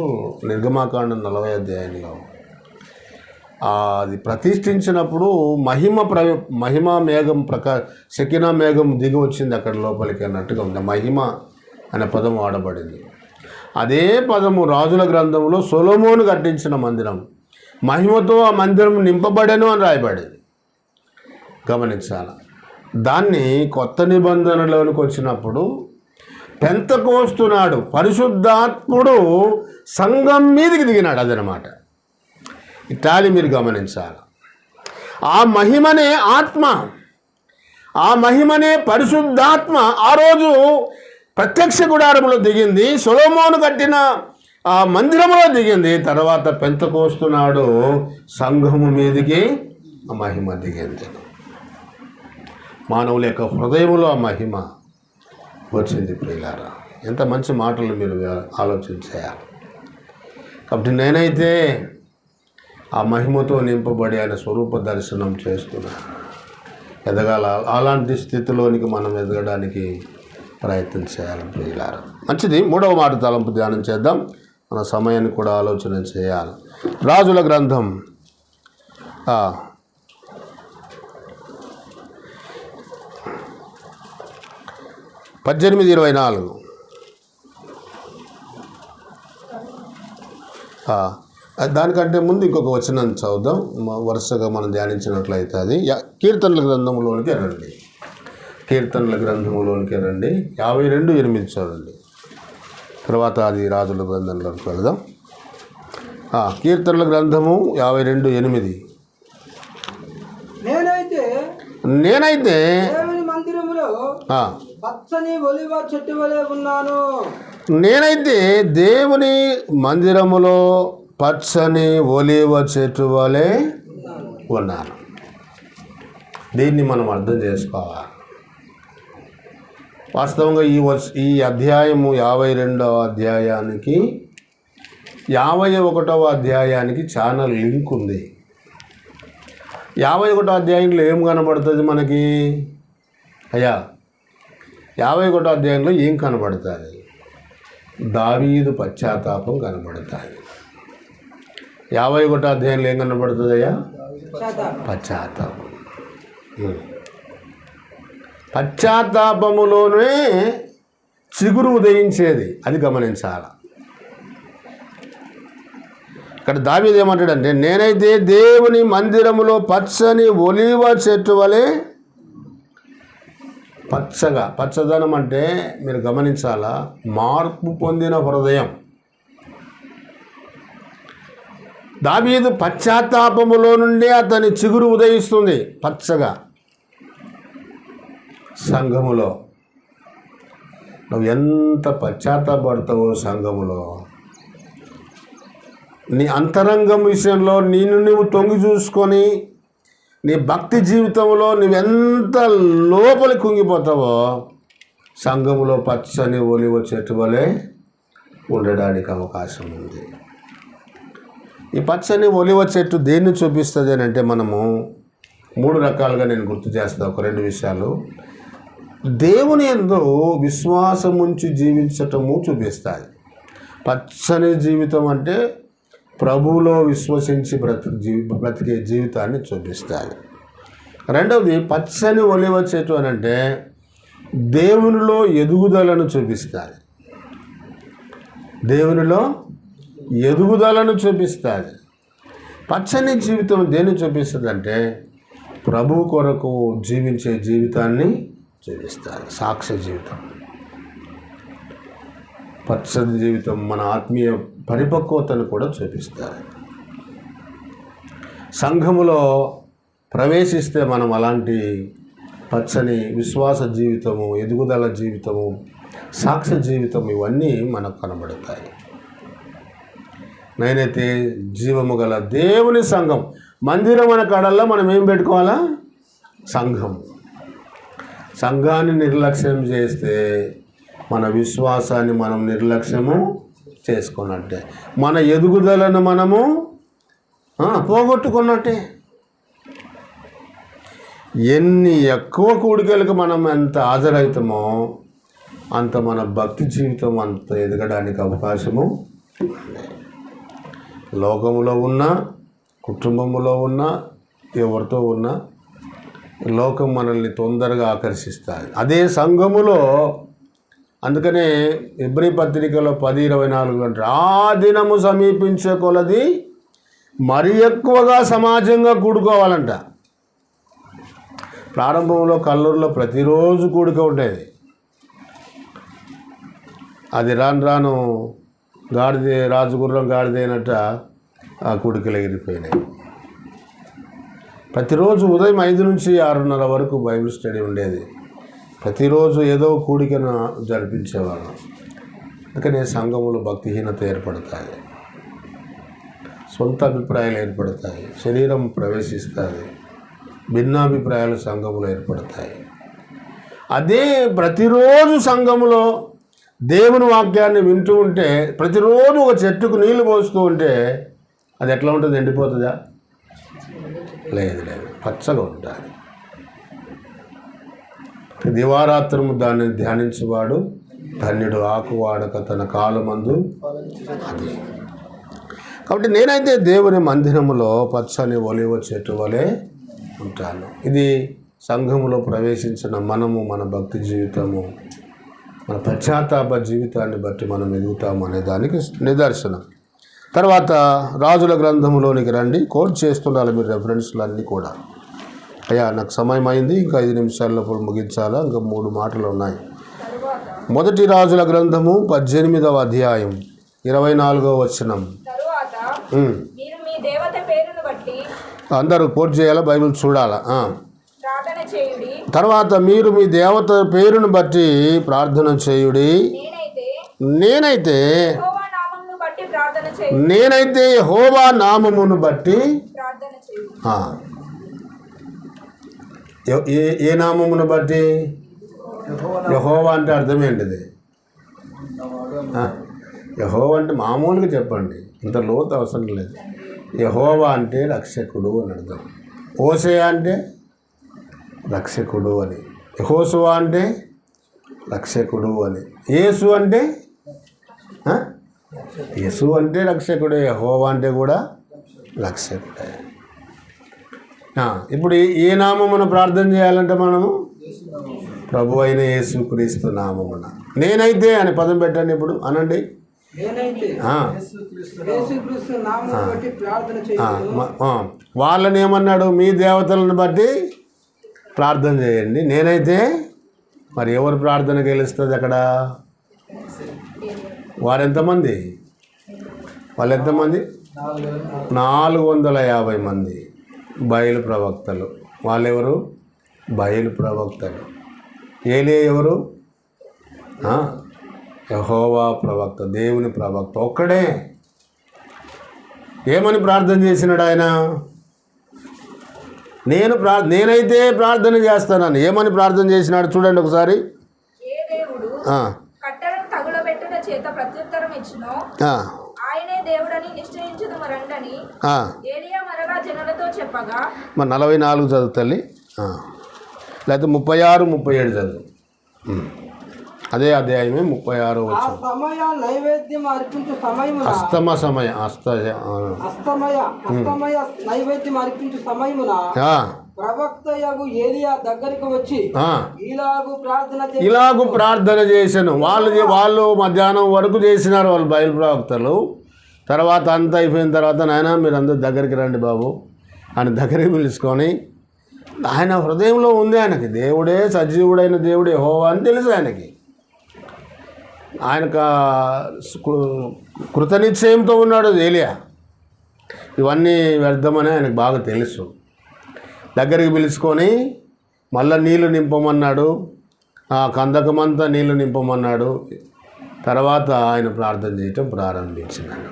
నిర్గమాకాండం 40వ అధ్యాయంలో అది ప్రతిష్ఠించినప్పుడు మహిమ మేఘం శకినా మేఘం దిగి వచ్చింది అక్కడ లోపలికి అన్నట్టుగా ఉంది. మహిమ అనే పదం వాడబడింది. అదే పదము రాజుల గ్రంథంలో సొలొమోను కట్టించిన మందిరం, మహిమతో ఆ మందిరం నింపబడెను అని రాయబడింది. గమనించాలి. దాన్ని కొత్త నిబంధనలోనికి వచ్చినప్పుడు పెంతెకోస్తు నాడు పరిశుద్ధాత్ముడు సంఘం మీదకి దిగినాడు. అదనమాట. ఇటాలి మీరు గమనించాలి. ఆ మహిమనే ఆత్మ, ఆ మహిమనే పరిశుద్ధాత్మ ఆ రోజు ప్రత్యక్ష గుడారంలో దిగింది, సొలొమోను కట్టిన ఆ మందిరంలో దిగింది. తర్వాత పెంతెకోస్తు నాడు సంఘము మీదకి ఆ మహిమ దిగింది. మానవుల యొక్క హృదయంలో ఆ మహిమ వచ్చింది. ప్రియులారా, ఎంత మంచి మాటలు మీరు ఆలోచన చేయాలి. కాబట్టి నేనైతే ఆ మహిమతో నింపబడి ఆయన స్వరూప దర్శనం చేస్తున్నాను. ఎదగాల. అలాంటి స్థితిలోనికి మనం ఎదగడానికి ప్రయత్నం చేయాలి ప్రియులారా. మంచిది. 3వ మాట తలంపు ధ్యానం చేద్దాం. మన సమయాన్ని కూడా ఆలోచన చేయాలి. రాజుల గ్రంథం 18:24. దానికంటే ముందు ఇంకొక వచనం చదువుదాం. వరుసగా మనం ధ్యానించినట్లయితే అది కీర్తనల గ్రంథంలోనికి రండి. కీర్తనల గ్రంథంలోనికి రండి. 52:8 చూడండి. తర్వాత అది రాజుల గ్రంథంలోకి వెళదాం. కీర్తనల గ్రంథము 52:8. నేనైతే మందిరములో పచ్చని ఒలివ చెట్టు వలె ఉన్నాను. నేనైతే దేవుని మందిరములో పచ్చని ఒలివ చెట్టు వలె ఉన్నాను. దీన్ని మనం అర్థం చేసుకోవాలి. వాస్తవంగా ఈ అధ్యాయము 52వ అధ్యాయానికి 51వ అధ్యాయానికి చాలా లింక్ ఉంది. 51వ అధ్యాయంలో ఏం కనబడుతుంది మనకి? 51వ అధ్యాయంలో ఏం కనబడుతుంది? దావీదు పశ్చాత్తాపం కనబడుతుంది. 51వ అధ్యాయంలో ఏం కనబడుతుంది? పశ్చాత్తాపం. పశ్చాత్తాపములోనే చిగురు ఉదయించేది. అది గమనించాలి. ఇక్కడ దావీదు ఏమంటాడంటే, నేనైతే దేవుని మందిరములో పచ్చని ఒలీవ చెట్టు వలె పచ్చదనం అంటే మీరు గమనించాలా, మార్పు పొందిన హృదయం. దావీదు పశ్చాత్తాపములో నుండి అతని చిగురు ఉదయిస్తుంది పచ్చగా. సంఘములో నువ్వు ఎంత పశ్చాత్తాపడతావో, సంఘములో నీ అంతరంగం విషయంలో నువ్వు తొంగి చూసుకొని నీ భక్తి జీవితంలో నువ్వెంత లోపలి కుంగిపోతావో, సంఘములో పచ్చని ఒలివ చెట్టు వలె ఉండడానికి అవకాశం ఉంది. ఈ పచ్చని ఒలివ చెట్టు దేన్ని చూపిస్తుంది అని అంటే, మనము 3 రకాలుగా నేను గుర్తు చేస్తాను. ఒక 2 విషయాలు. దేవుని యందు విశ్వాసం ఉంచి జీవించటము చూపిస్తాయి. పచ్చని జీవితం అంటే ప్రభువులో విశ్వసించి బ్రతికే జీవితాన్ని చూపిస్తాయి. రెండవది పచ్చని ఒలివ చెట్టు అని అంటే దేవునిలో ఎదుగుదలను చూపిస్తాయి. దేవునిలో ఎదుగుదలను చూపిస్తుంది. పచ్చని జీవితం దేన్ని చూపిస్తుందంటే ప్రభు కొరకు జీవించే జీవితాన్ని చూపిస్తారు. సాక్ష్య జీవితం, పచ్చని జీవితం మన ఆత్మీయ పరిపక్వతను కూడా చూపిస్తారు. సంఘములో ప్రవేశిస్తే మనం అలాంటి పచ్చని విశ్వాస జీవితము, ఎదుగుదల జీవితము, సాక్ష్య జీవితం ఇవన్నీ మనకు కనబడతాయి. నేనైతే జీవము గల దేవుని సంఘం, మందిరం అనే కాడల్లో మనం ఏం పెట్టుకోవాలా? సంఘం. సంఘాన్ని నిర్లక్ష్యం చేస్తే మన విశ్వాసాన్ని మనం నిర్లక్ష్యము చేసుకున్నట్టే, మన ఎదుగుదలను మనము పోగొట్టుకున్నట్టే. ఎన్ని ఎక్కువ కూడికలకు మనం ఎంత హాజరవుతామో అంత మన భక్తి జీవితం అంత ఎదగడానికి అవకాశము. లోకములో ఉన్న, కుటుంబంలో ఉన్న, ఎవరితో ఉన్నా లోకం మనల్ని తొందరగా ఆకర్షిస్తుంది. అదే సంఘములో, అందుకనే ఎబ్రీ పత్రికలో 10:24 అంటారు, ఆ దినము సమీపించే కొలది మరి ఎక్కువగా సమాజంగా కూడుకోవాలంట. ప్రారంభంలో కల్లూరులో ప్రతిరోజు కూడిక ఉండేది. అది రాను రాను గాడిదే, రాజుగుర్రం గాడిదైనట్ట ఆ కూడికలు ఎగిరిపోయినాయి. ప్రతిరోజు ఉదయం 5 నుంచి 6:30 వరకు బైబిల్ స్టడీ ఉండేది. ప్రతిరోజు ఏదో కూడికను జరిపించేవాళ్ళం. అందుకనే సంఘములో భక్తిహీనత ఏర్పడతాయి, సొంత అభిప్రాయాలు ఏర్పడతాయి, శరీరం ప్రవేశిస్తుంది, భిన్నాభిప్రాయాలు సంఘములో ఏర్పడతాయి. అదే ప్రతిరోజు సంఘములో దేవుని వాక్యాన్ని వింటూ ఉంటే, ప్రతిరోజు ఒక చెట్టుకు నీళ్లు పోస్తూ ఉంటే అది ఎట్లా ఉంటుంది? ఎండిపోతుందా? లేదు, పచ్చగా ఉంటుంది. దివారాత్రము దాన్ని ధ్యానించేవాడు ధన్యుడు, ఆకు వాడక తన కాలమందు అది. కాబట్టి నేనైతే దేవుని మందిరములో పచ్చని ఒలివ చెట్టు వలె ఉంటాను. ఇది సంఘములో ప్రవేశించిన మనము, మన భక్తి జీవితము, మన పశ్చాత్తాప జీవితాన్ని బట్టి మనం ఎదుగుతాము అనే దానికి నిదర్శనం. తర్వాత రాజుల గ్రంథములోనికి రండి. కోట్ చేస్తుండాలి మీరు రెఫరెన్స్లు అన్నీ కూడా. అయ్యా నాకు సమయం అయింది, ఇంకా 5 నిమిషాల్లో ముగించాలా, ఇంకా 3 మాటలు ఉన్నాయి. మొదటి రాజుల గ్రంథము 18వ అధ్యాయం 24వ వచనం. అందరూ కోట్ చేయాలా, బైబిల్ చూడాలా. తర్వాత మీరు మీ దేవత పేరును బట్టి ప్రార్థన చేయుడి. నేనైతే యెహోవా నామమును బట్టి. ఏ నామమును బట్టి? యెహోవా అంటే అర్థం ఏంటిది? యెహోవా అంటే మామూలుగా చెప్పండి, ఇంత లోతు అవసరం లేదు. యెహోవా అంటే రక్షకుడు అని అర్థం. హోషేయ అంటే రక్షకుడు అని, యెహోషువ అంటే రక్షకుడు అని, యేసు అంటే రక్షకుడే, యెహోవా అంటే కూడా రక్షకుడే. ఇప్పుడు ఏ నామమున ప్రార్థన చేయాలంటే మనము? ప్రభు అయిన యేసుక్రీస్తు నామమున. నేనైతే అని పదం పెట్టండి ఇప్పుడు, అనండి. వాళ్ళని ఏమన్నాడు? మీ దేవతలను బట్టి ప్రార్థన చేయండి. నేనైతే మరి ఎవరు ప్రార్థన గెలుస్తుంది అక్కడ? వారు ఎంతమంది? వాళ్ళు ఎంతమంది? 450 మంది బయలు ప్రవక్తలు. వాళ్ళెవరు? బయలు ప్రవక్తలు. ఏలే ఎవరు? యెహోవా ప్రవక్త, దేవుని ప్రవక్త ఒక్కడే. ఏమని ప్రార్థన చేసినాడు ఆయన? నేనైతే ప్రార్థన చేస్తానని ఏమని ప్రార్థన చేసినాడు చూడండి ఒకసారి. మరి 44 చదువు తల్లి, లేకపోతే 36, 37 చదువు. అదే అధ్యాయమే 36 ఆ సమయ నైవేద్యం అర్పించు సమయమున అస్తమయ నైవేద్యం అర్పించు సమయమున ప్రవక్త యగు ఏలియా దగ్గరికి వచ్చి ఇలాగు ప్రార్థన చేశాను. వాళ్ళు మధ్యాహ్నం వరకు చేసినారు వాళ్ళు బయలు ప్రవక్తలు. తర్వాత అంతా అయిపోయిన తర్వాత, నాయన మీరు అందరూ దగ్గరికి రండి బాబు అని దగ్గరికి పిలుచుకొని, ఆయన హృదయంలో ఉంది ఆయనకి దేవుడే సజీవుడైన దేవుడే యెహోవా అని తెలుసు ఆయనకి. ఆయనకు కృతనిశ్చయంతో ఉన్నాడు ఏలియా. ఇవన్నీ వ్యర్థమని ఆయనకు బాగా తెలుసు. దగ్గరికి పిలుచుకొని మళ్ళీ నీళ్లు నింపమన్నాడు, కందకమంతా నీళ్లు నింపమన్నాడు. తర్వాత ఆయన ప్రార్థన చేయటం ప్రారంభించినాడు.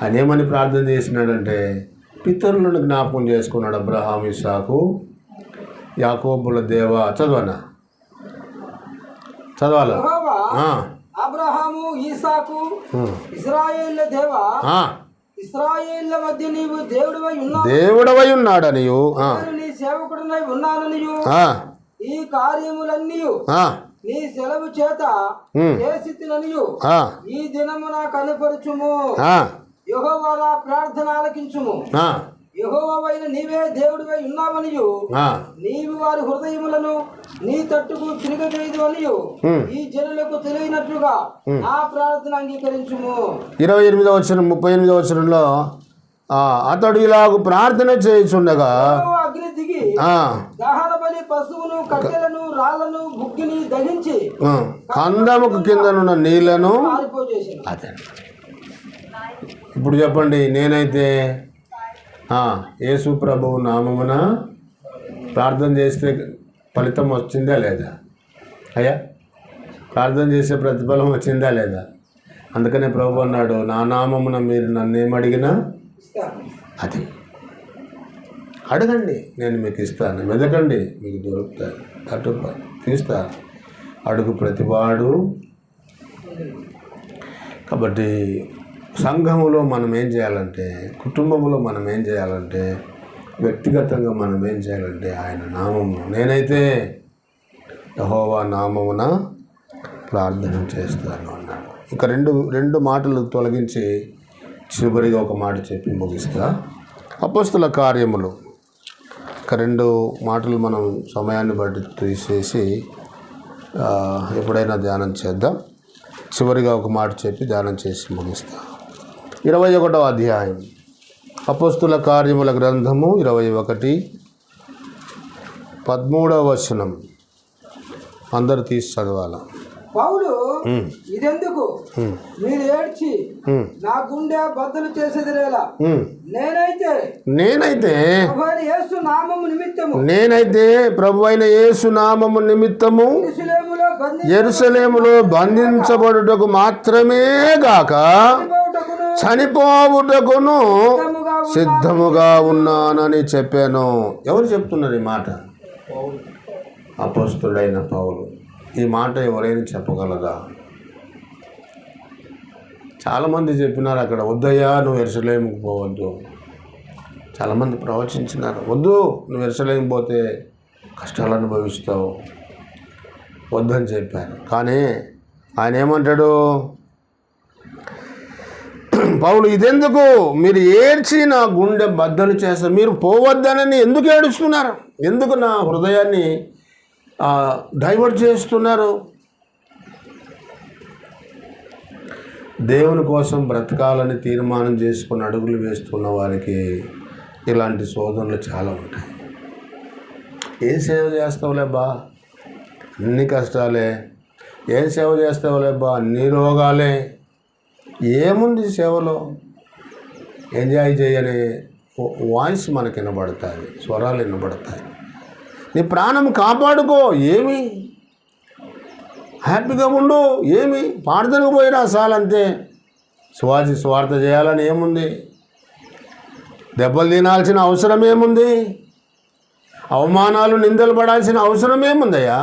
ఆయన ఏమని ప్రార్థన చేసినాడంటే, పితరులను జ్ఞాపకం చేసుకున్నాడు. అబ్రహాము, ఇస్సాకు, యాకోబుల దేవ. చదవాలా? అబ్రహాము, ఇస్సాకు, ఇశ్రాయేలు దేవా, ఇశ్రాయేళ్ల మధ్య నీవు దేవుడవై ఉన్నాడనియు, నీ సేవకుడనై ఉన్నాననియు, ఈ కార్యములన్నీ నీ సెలవు చేత చేసితిననియు ఈ దినమున కనుపరచుము. యెహోవా నా ప్రార్థన ఆలకించుము. యెహోవావైన నీవే దేవుడివై ఉన్నావనియు, నీవు వారి హృదయములను నీ తట్టుకు తిరగలేదు అనియు ఈ జనులకు తెలియనట్లుగా నా ప్రార్థన అంగీకరించుము. 28వ వచనం 38వ వచనంలో అతడు ఇలాగ ప్రార్థన చేయుచుండగా అగ్ని దిగి దహన బలి పశువును, కట్టెలను, రాళ్లను, బుగ్గిని దహించి కందముకు కిందనున్న నీళ్లను పారిపోజేసాను. ఇప్పుడు చెప్పండి, నేనైతే యేసు ప్రభువు నామమున ప్రార్థన చేస్తే ఫలితం వచ్చిందా లేదా? అయ్యా, ప్రార్థన చేసే ప్రతిఫలం వచ్చిందా లేదా? అందుకనే ప్రభు అన్నాడు, నా నామమున మీరు నన్ను ఏమడిగినా అది అడగండి, నేను మీకు ఇస్తాను. వెదకండి, మీకు దొరుకుతాయి. అటు తీస్తా, అడుగు ప్రతివాడు. కాబట్టి సంఘములో మనం ఏం చేయాలంటే, కుటుంబంలో మనం ఏం చేయాలంటే, వ్యక్తిగతంగా మనం ఏం చేయాలంటే, ఆయన నామము, నేనైతే యెహోవా నామమున ప్రార్థన చేస్తాను అన్నాడు. ఇంకా రెండు మాటలు తొలగించి చివరిగా ఒక మాట చెప్పి ముగిస్తా. అపోస్తుల కార్యములు, ఒక 2 మాటలు మనం సమయాన్ని బట్టి తీసేసి ఎప్పుడైనా ధ్యానం చేద్దాం. చివరిగా ఒక మాట చెప్పి ధ్యానం చేసి ముగిస్తా. 21వ అధ్యాయం అపోస్తుల కార్యముల గ్రంథము 21, 13వ వచనం అందరూ తీసి చదవాల. పౌలు, ఇదెందుకు మీరు ఏడ్చి నా గుండె బద్దలు చేసేదిరేలా, నేనైతే ప్రభు అయిన యేసు నామము నిమిత్తము యెరూషలేములో బంధించబడుటకు మాత్రమే గాక చనిపోవుటకును సిద్ధముగా ఉన్నానని చెప్పాను. ఎవరు చెప్తున్నారు ఈ మాట? అపోస్తుడైన పౌలు. ఈ మాట ఎవరైనా చెప్పగలరా? చాలామంది చెప్పినారు, అక్కడ వద్దయ్యా నువ్వు యెరూషలేముకు పోవద్దు. చాలామంది ప్రవచించినారు, వద్దు నువ్వు యెరూషలేము పోతే కష్టాలు అనుభవిస్తావు, వద్దని చెప్పారు. కానీ ఆయన ఏమంటాడు? పౌలు, ఇదెందుకు మీరు ఏడ్చి నా గుండె బద్దలు చేస్తారు? మీరు పోవద్దనని ఎందుకు ఏడుస్తున్నారు? ఎందుకు నా హృదయాన్ని డైవర్ట్ చేస్తున్నారు? దేవుని కోసం బ్రతకాలని తీర్మానం చేసుకుని అడుగులు వేస్తున్న వారికి ఇలాంటి శోధనలు చాలా ఉంటాయి. ఏం సేవ చేస్తావులే బా, అన్ని కష్టాలే. ఏం సేవ చేస్తావులే బా, అన్ని రోగాలే. ఏముంది సేవలో? ఎంజాయ్ చేయని వాయిస్ మనకు వినబడతాయి, స్వరాలు వినబడతాయి. నీ ప్రాణం కాపాడుకో, ఏమి హ్యాపీగా ఉండు, ఏమి ప్రార్థనకు పోయినా చాలంతే. స్వార్థ చేయాలని ఏముంది? దెబ్బలు తినాల్సిన అవసరం ఏముంది? అవమానాలు నిందలు పడాల్సిన అవసరం ఏముందయ్యా?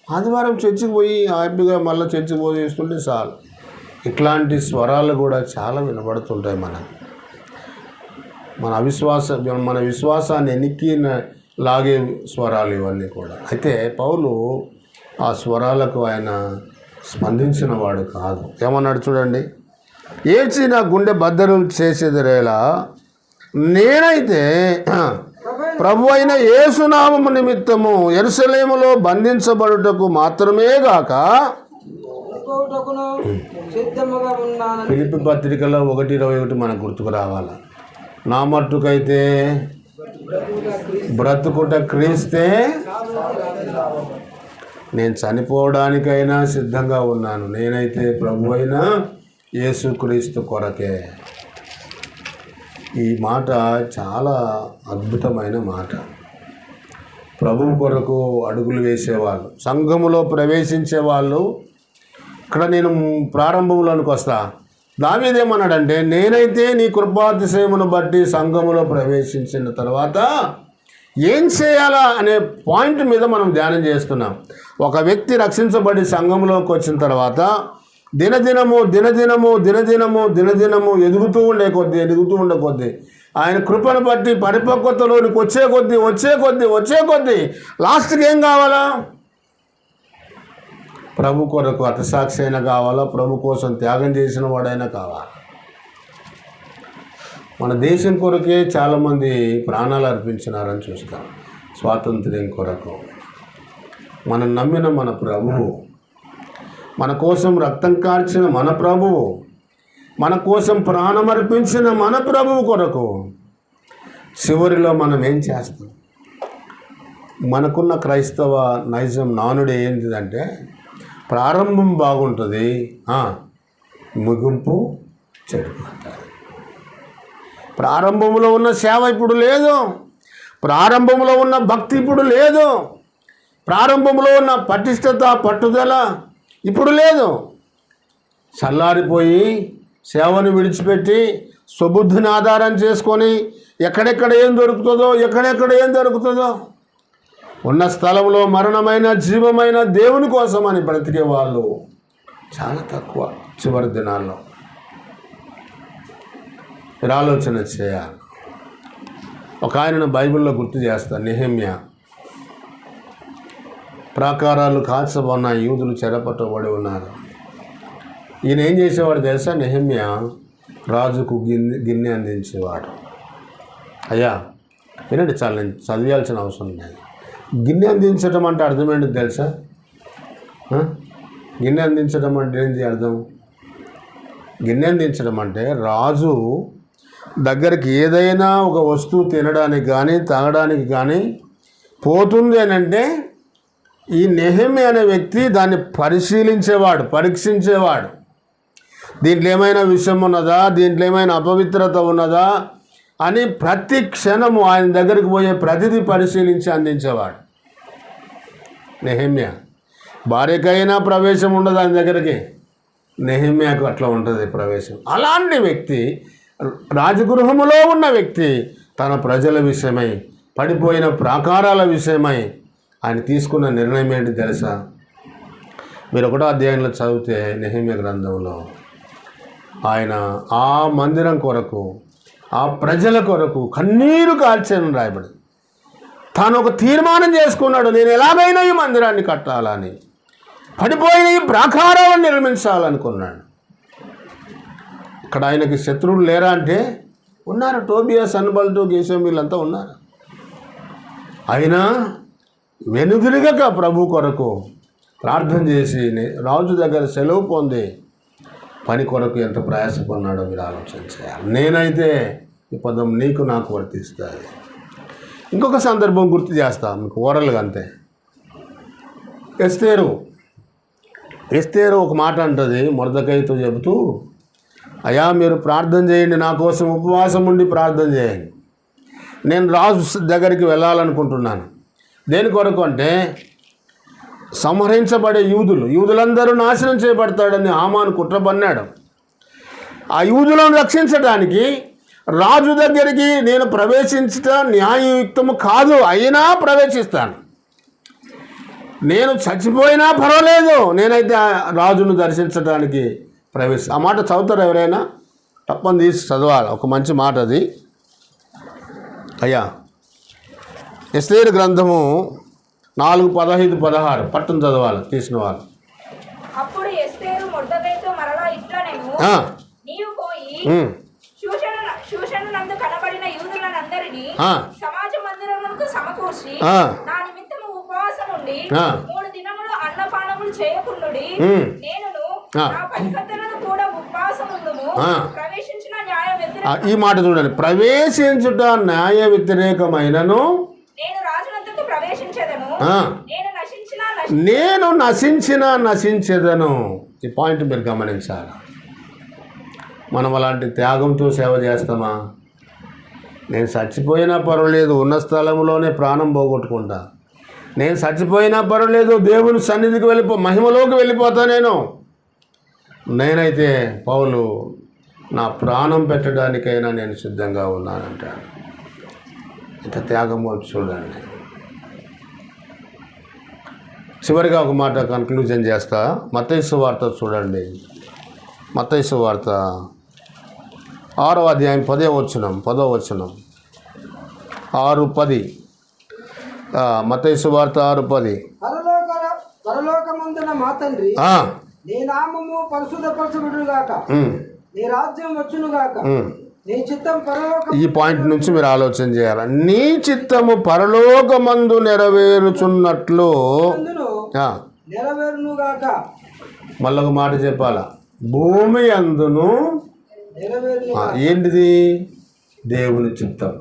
ఆదివారం చర్చికి పోయి హ్యాపీగా మళ్ళీ చర్చికి పోయి చేస్తుంటే చాలు. ఇట్లాంటి స్వరాలు కూడా చాలా వినబడుతుంటాయి మనకు. మన విశ్వాసాన్ని ఎనికి లాగే స్వరాలు ఇవన్నీ కూడా. అయితే పౌలు ఆ స్వరాలకు ఆయన స్పందించిన వాడు కాదు. ఏమన్నాడు చూడండి, ఏడ్చి నా గుండె బద్దలు చేసేదిరేలా నేనైతే ప్రభు అయిన యేసునామము నిమిత్తము యెరూషలేములో బంధించబడుటకు మాత్రమే గాక ఫిలిప్పీ పత్రికలో 1:21 మనకు గుర్తుకు రావాలి. నా మట్టుకైతే బ్రతుకుట క్రీస్తే, నేను చనిపోవడానికైనా సిద్ధంగా ఉన్నాను, నేనైతే ప్రభు అయిన యేసుక్రీస్తు కొరకే. ఈ మాట చాలా అద్భుతమైన మాట. ప్రభువు కొరకు అడుగులు వేసేవాళ్ళు, సంఘములో ప్రవేశించే వాళ్ళు. ఇక్కడ నేను ప్రారంభంలోనికి వస్తా. దావీదేమన్నాడంటే, నేనైతే నీ కృపాతిశయమును బట్టి సంఘములో ప్రవేశించిన తర్వాత ఏం చేయాలా అనే పాయింట్ మీద మనం ధ్యానం చేస్తున్నాం. ఒక వ్యక్తి రక్షించబడి సంఘంలోకి వచ్చిన తర్వాత దినదినము ఎదుగుతూ ఉండే కొద్దీ ఆయన కృపను బట్టి పరిపక్వతలోనికి వచ్చే కొద్దీ లాస్ట్కి ఏం కావాలా? ప్రభు కొరకు హతసాక్షి అయినా కావాలా, ప్రభు కోసం త్యాగం చేసిన వాడైనా కావాలా. మన దేశం కొరకే చాలామంది ప్రాణాలు అర్పించినారని చూస్తాం, స్వాతంత్ర్యం కొరకు. మనం నమ్మిన మన ప్రభువు, మన కోసం రక్తం కార్చిన మన ప్రభువు, మన కోసం ప్రాణమర్పించిన మన ప్రభువు కొరకు చివరిలో మనం ఏం చేస్తాం? మనకున్న క్రైస్తవ నైజం నానుడు ఏంటిదంటే, ప్రారంభం బాగుంటుంది, ముగింపు చెడిపోతుంది. ప్రారంభంలో ఉన్న సేవ ఇప్పుడు లేదు, ప్రారంభంలో ఉన్న భక్తి ఇప్పుడు లేదు, ప్రారంభంలో ఉన్న పటిష్టత పట్టుదల ఇప్పుడు లేదు. చల్లారిపోయి సేవను విడిచిపెట్టి స్వబుద్ధిని ఆధారం చేసుకొని ఎక్కడెక్కడ ఏం దొరుకుతుందో ఉన్న స్థలంలో మరణమైన జీవమైన దేవుని కోసం అని బ్రతికే వాళ్ళు చాలా తక్కువ చివరి దినాల్లో. మీరు ఆలోచన చేయాలి. ఒక ఆయనను బైబిల్లో గుర్తు చేస్తాను, నెహెమ్యా. ప్రాకారాలు కాల్చబడిన యూదులు చెరపట్టబడి ఉన్నారు. ఈయన ఏం చేసేవాడు తెలుసా? నెహెమ్యా రాజుకు గిన్నె అందించేవాడు. అయ్యా వినండి, చాలా నేను చదివాల్సిన అవసరం లేదు. గిన్నె అందించడం అంటే అర్థం ఏంటి తెలుసా? గిన్నె అందించడం అంటే ఏంటి అర్థం? గిన్నె అందించడం అంటే రాజు దగ్గరికి ఏదైనా ఒక వస్తువు తినడానికి కానీ తాగడానికి కానీ పోతుంది అని అంటే ఈ నెహెమ్యా అనే వ్యక్తి దాన్ని పరీక్షించేవాడు. దీంట్లో ఏమైనా విషయం ఉన్నదా, దీంట్లో ఏమైనా అపవిత్రత ఉన్నదా అని ప్రతి క్షణము ఆయన దగ్గరికి పోయే ప్రతిదీ పరిశీలించి అందించేవాడు నెహెమ్యా. భార్యకైనా ప్రవేశం ఉండదు ఆయన దగ్గరికి, నెహెమ్యాకు అట్లా ఉంటుంది ప్రవేశం. అలాంటి వ్యక్తి, రాజగృహములో ఉన్న వ్యక్తి, తన ప్రజల విషయమై, పడిపోయిన ప్రాకారాల విషయమై ఆయన తీసుకున్న నిర్ణయం ఏంటి తెలుసా? మీరు 1వ అధ్యాయంలో చదివితే నెహెమ్యా గ్రంథంలో ఆయన ఆ మందిరం కొరకు, ఆ ప్రజల కొరకు కన్నీరు కార్చాను రాయబడి. తాను ఒక తీర్మానం చేసుకున్నాడు, నేను ఎలాగైనా ఈ మందిరాన్ని కట్టాలని, పడిపోయిన ఈ ప్రాకారాలను నిర్మించాలనుకున్నాడు. ఇక్కడ ఆయనకి శత్రువులు లేరా అంటే ఉన్నారు. టోబియా, సన్బల్టు, గేషం వీళ్ళంతా ఉన్నారు. అయినా వెనుదిరగక ప్రభు కొరకు ప్రార్థన చేసి రాజు దగ్గర సెలవు పొంది పని కొరకు ఎంత ప్రయాసపడినాడో మీరు ఆలోచన చేయాలి. నేనైతే ఈ పదం నీకు నాకు వర్తిస్తుంది. ఇంకొక సందర్భం గుర్తు చేస్తా మీకు ఓరల్గా అంతే. ఎస్తేరు ఒక మాట అంటుంది మొర్దెకైతో చెబుతూ, అయ్యా మీరు ప్రార్థన చేయండి, నా కోసం ఉపవాసం ఉండి ప్రార్థన చేయండి. నేను రాజు దగ్గరికి వెళ్ళాలనుకుంటున్నాను. దేని కొరకు అంటే సంహరించబడే యూదులందరూ నాశనం చేయబడతాడని హామాను కుట్ర పన్నాడు. ఆ యూదులను రక్షించడానికి రాజు దగ్గరికి నేను ప్రవేశించటం న్యాయయుక్తము కాదు, అయినా ప్రవేశిస్తాను. నేను చచ్చిపోయినా పర్వాలేదు, నేనైతే రాజును దర్శించడానికి ఆ మాట చదువుతారు ఎవరైనా? తప్పని తీసి చదవాలి. ఒక మంచి మాట అది. అయ్యా ఎస్తేరు గ్రంథము 4:15-16 పట్టును చదవాలి తీసిన వాళ్ళు. అప్పుడు ఎస్తేరు మొర్దెకైతో మరలా ఇట్లనెను, నీవు పోయి షూషనునందు కనబడిన యూదులనందరినీ సమాజ మందిరములకు సమకూర్చి నా నిమిత్తము ఉపవాసం ఉండి 3 దినములు అన్నపానములు చేయకుండుడి. నేనును నా పనికత్తెలను కూడా ఉపవాసం ఉండుము. ప్రవేశించిన న్యాయ వ్యతిరేక ఈ మాట చూడండి, ప్రవేశించుట న్యాయ వ్యతిరేకమైనను నేను రాజునందుకు ప్రవేశించెదను, నేను నశించెదను. ఈ పాయింట్ మీరు గమనించాలి. మనం అలాంటి త్యాగంతో సేవ చేస్తామా? నేను చచ్చిపోయినా పర్వాలేదు, ఉన్న స్థలంలోనే ప్రాణం పోగొట్టుకుంటా. నేను చచ్చిపోయినా పర్వాలేదు, దేవుని సన్నిధికి మహిమలోకి వెళ్ళిపోతా. నేనైతే పౌలు నా ప్రాణం పెట్టడానికైనా నేను సిద్ధంగా ఉన్నానంటాను. ఇంత త్యాగం చూడండి. చివరిగా ఒక మాట కన్క్లూజన్ చేస్తా. మత్తయి సువార్త చూడండి. మత్తయి సువార్త 6వ అధ్యాయం 10వ వచనం 6:10. మత్తయి సువార్త 6:10. పరలోకమందున మా తండ్రి, నీ నామము పరిశుద్ధపరచబడుగాక, నీ రాజ్యం వచ్చునుగాక, నీ చిత్తం పరలోక. ఈ పాయింట్ నుంచి మీరు ఆలోచన చేయాలి. నీ చిత్తము పరలోకమందు నెరవేరుచున్నట్లు నెరవేరునుగాక. మళ్ళొక మాట చెప్పాలా, భూమి అందును. ఏంటిది? దేవుని చిత్తం.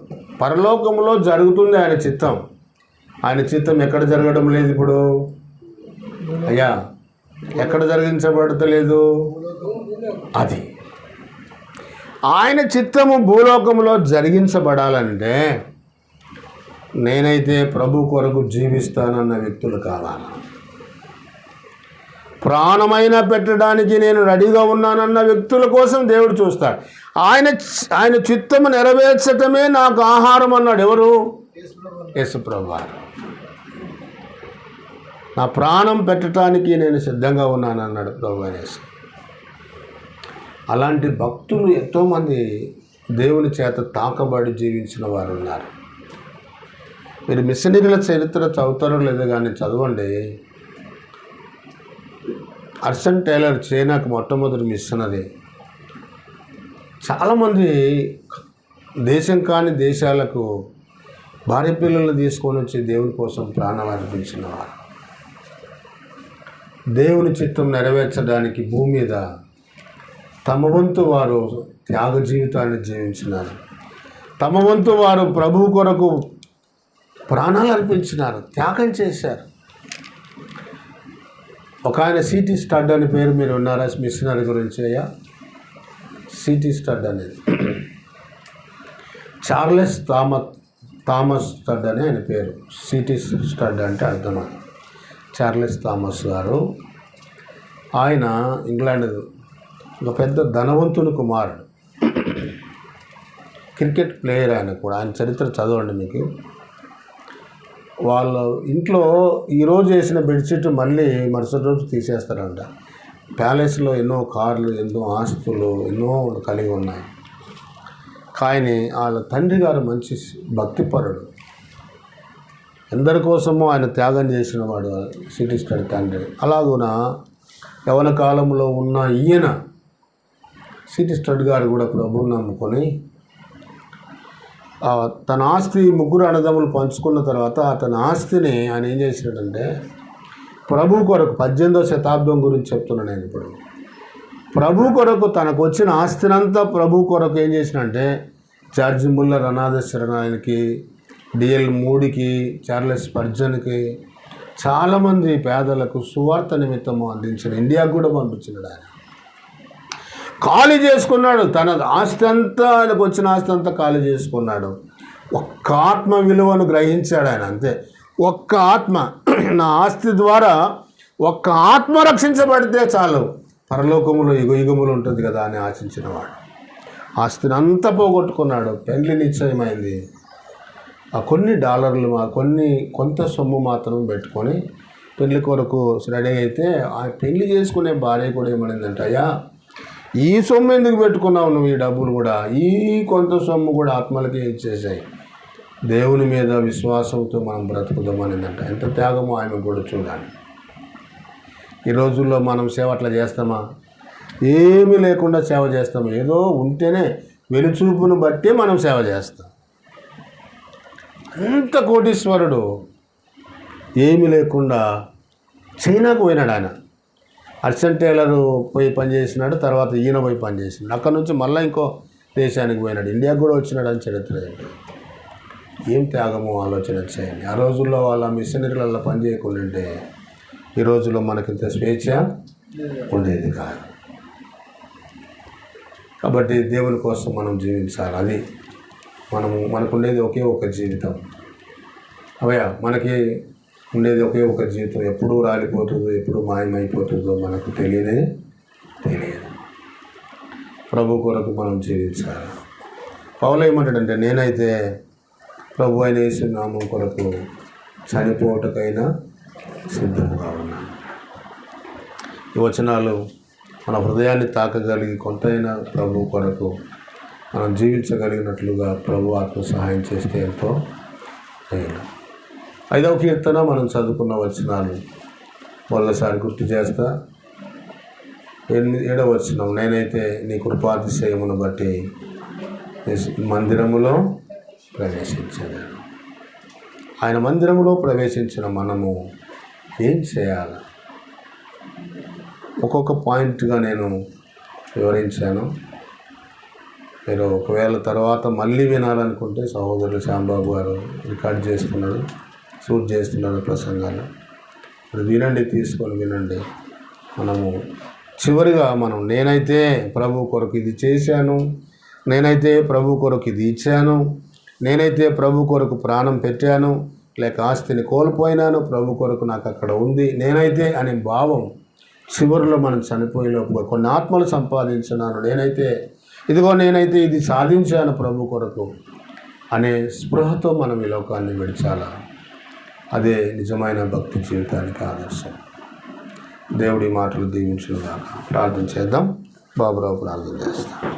పరలోకంలో జరుగుతుంది ఆయన చిత్తం. ఆయన చిత్తం ఎక్కడ జరగడం లేదు ఇప్పుడు? అయ్యా ఎక్కడ జరిగించబడతలేదు? అది ఆయన చిత్తము భూలోకంలో జరిగించబడాలంటే నేనైతే ప్రభు కొరకు జీవిస్తానన్న వ్యక్తులు కావాలి. ప్రాణమైనా పెట్టడానికి నేను రెడీగా ఉన్నానన్న వ్యక్తుల కోసం దేవుడు చూస్తాడు. ఆయన చిత్తము నెరవేర్చటమే నాకు ఆహారం అన్నాడు. ఎవరు? యేసుప్రభు. నా ప్రాణం పెట్టడానికి నేను సిద్ధంగా ఉన్నానన్నాడు ప్రభు అనేసి. అలాంటి భక్తులు ఎంతోమంది దేవుని చేత తాకబడి జీవించిన వారు ఉన్నారు. మీరు మిషనరీల చరిత్ర చదువుతారో లేదో కానీ చదవండి. హడ్సన్ టైలర్ చైనాకు మొట్టమొదటి మిషనరీ. చాలామంది దేశం కాని దేశాలకు భార్య పిల్లలు తీసుకొని వచ్చి దేవుని కోసం ప్రాణం అర్పించిన వారు. దేవుని చిత్తం నెరవేర్చడానికి భూమి మీద తమ వంతు వారు త్యాగ జీవితాన్ని జీవించినారు. తమ వంతు వారు ప్రభువు కొరకు ప్రాణాలు అర్పించినారు, త్యాగం చేశారు. ఒక ఆయన సిటీ స్టడ్ అనే పేరు మీరు ఉన్నారా మిషనరీ గురించి? అయ్యా సిటీ స్టడ్ అనేది చార్లెస్ థామస్ స్టడ్ అని ఆయన పేరు. సిటీ స్టడ్ అంటే అర్థం. చార్లెస్ థామస్ గారు, ఆయన ఇంగ్లాండ్ ఒక పెద్ద ధనవంతుని కుమారుడు, క్రికెట్ ప్లేయర్. ఆయన కూడా ఆయన చరిత్ర చదవండి మీకు. వాళ్ళ ఇంట్లో ఈరోజు వేసిన బెడ్షీట్ మళ్ళీ మరుసటి రోజు తీసేస్తారంట. ప్యాలెస్లో ఎన్నో కార్లు, ఎన్నో ఆస్తులు, ఎన్నో కలిగి ఉన్నాయి. కానీ వాళ్ళ తండ్రి గారు మంచి భక్తిపరుడు, ఎందరి కోసమో ఆయన త్యాగం చేసిన వాడు సిటీ స్టడ్ తండ్రి. అలాగున యవన కాలంలో ఉన్న ఈయన సిటీ స్టడ్ గారు కూడా ప్రభువుని నమ్ముకొని తన ఆస్తి ముగ్గురు అన్నదమ్ములు పంచుకున్న తర్వాత తన ఆస్తిని ఆయన ఏం చేసినాడంటే ప్రభు కొరకు, 18వ శతాబ్దం గురించి చెప్తున్నాను నేను ఇప్పుడు. ప్రభు కొరకు తనకు వచ్చిన ఆస్తినంతా ప్రభు కొరకు ఏం చేసినంటే జార్జ్ ముల్లర్ అనాథాశ్రమానికి, డిఎల్ మూడికి, చార్లెస్ స్పర్జన్కి, చాలామంది పేదలకు సువార్త నిమిత్తము అందించిన, ఇండియాకు కూడా పంపించినాడు. ఆయన ఖాళీ చేసుకున్నాడు. తన ఆస్తి అంతా, ఆయనకు వచ్చిన ఆస్తి అంతా ఖాళీ చేసుకున్నాడు. ఒక్క ఆత్మ విలువను గ్రహించాడు ఆయన. అంతే, ఒక్క ఆత్మ. నా ఆస్తి ద్వారా ఒక్క ఆత్మ రక్షించబడితే చాలు, పరలోకములో యుగములు ఉంటుంది కదా అని ఆశించినవాడు. ఆస్తిని అంతా పోగొట్టుకున్నాడు. పెళ్లి నిశ్చయమైంది. ఆ కొన్ని డాలర్లు, కొంత సొమ్ము మాత్రం పెట్టుకొని పెళ్లి కొరకు రెడీ అయితే ఆ పెళ్లి చేసుకునే భార్య కూడా ఏమనిందంటే, అయ్యా ఈ సొమ్ము ఎందుకు పెట్టుకున్నావు నువ్వు? ఈ డబ్బులు కూడా, ఈ కొంత సొమ్ము కూడా ఆత్మలకే ఇచ్చేసాయి. దేవుని మీద విశ్వాసంతో మనం బ్రతుకుదామనిందంట. ఎంత త్యాగమో ఆమె కూడా చూడాలి. ఈ రోజుల్లో మనం సేవ అట్లా చేస్తామా? ఏమీ లేకుండా సేవ చేస్తాము. ఏదో ఉంటేనే వెలుచూపును బట్టి మనం సేవ చేస్తాం. అంత కోటీశ్వరుడు ఏమీ లేకుండా చైనాకు పోయినాడు ఆయన. అర్సన్ టైలర్ పోయి పనిచేసినాడు, తర్వాత ఈయన పోయి పనిచేసినాడు. అక్కడ నుంచి మళ్ళీ ఇంకో దేశానికి పోయినాడు, ఇండియాకు కూడా వచ్చినాడు అని చరిత్ర. ఏం త్యాగమో ఆలోచన చేయండి. ఆ రోజుల్లో వాళ్ళ మిషనరీలలో పని చేయకుండా ఈ రోజుల్లో మనకింత స్వేచ్ఛ ఉండేది కాదు. కాబట్టి దేవుని కోసం మనం జీవించాలి. అది మనకు ఉండేది ఒకే ఒక జీవితం. అవయ్యా, మనకి ఉండేది ఒకే ఒక జీవితం. ఎప్పుడు రాలిపోతుందో, ఎప్పుడు మాయమైపోతుందో మనకు తెలియదు. ప్రభు కొరకు మనం జీవించాలి. పౌలు ఏమంటాడంటే, నేనైతే ప్రభు అయిన యేసు నామం కొరకు చనిపోవటకైనా సిద్ధంగా ఉన్నాను. ఈ వచనాలు మన హృదయాన్ని తాకగలిగి కొంతైనా ప్రభు కొరకు మనం జీవించగలిగినట్లుగా ప్రభు ఆత్మ సహాయం చేస్తే ఎంతో మేలు. 5వ కీర్తన మనం చదువుకున్న వచనాలు మరోసారి గుర్తు చేస్తా. 7వ వచనం, నేనైతే నీ కృపాతిశయమును బట్టి మందిరములో ప్రవేశించాను. ఆయన మందిరములో ప్రవేశించిన మనము ఏం చేయాలి? ఒక్కొక్క పాయింట్గా నేను వివరించాను. మీరు ఒకవేళ తర్వాత మళ్ళీ వినాలనుకుంటే సహోదరులు శ్యాంబాబు గారు రికార్డ్ చేస్తున్నాడు, షూట్ చేస్తున్నాడు ప్రసంగాలు. అది వినండి, తీసుకొని వినండి. మనము చివరిగా నేనైతే ప్రభు కొరకు ఇది చేశాను, నేనైతే ప్రభు కొరకు ఇది ఇచ్చాను, నేనైతే ప్రభు కొరకు ప్రాణం పెట్టాను, లేక ఆస్తిని కోల్పోయినాను, ప్రభు కొరకు నాకు అక్కడ ఉంది, నేనైతే అనే భావం చివరిలో మనం చనిపోయేలోపు కొన్ని ఆత్మలు సంపాదించున్నాను, నేనైతే ఇది సాధించాను ప్రభు కొరకు అనే స్పృహతో మనం ఈ లోకాన్ని విడిచాలా. అదే నిజమైన భక్తి జీవితానికి ఆదర్శం. దేవుడి మాటలు దీవించుగాక. ప్రార్థన చేద్దాం. బాబురావు ప్రార్థన చేస్తాం.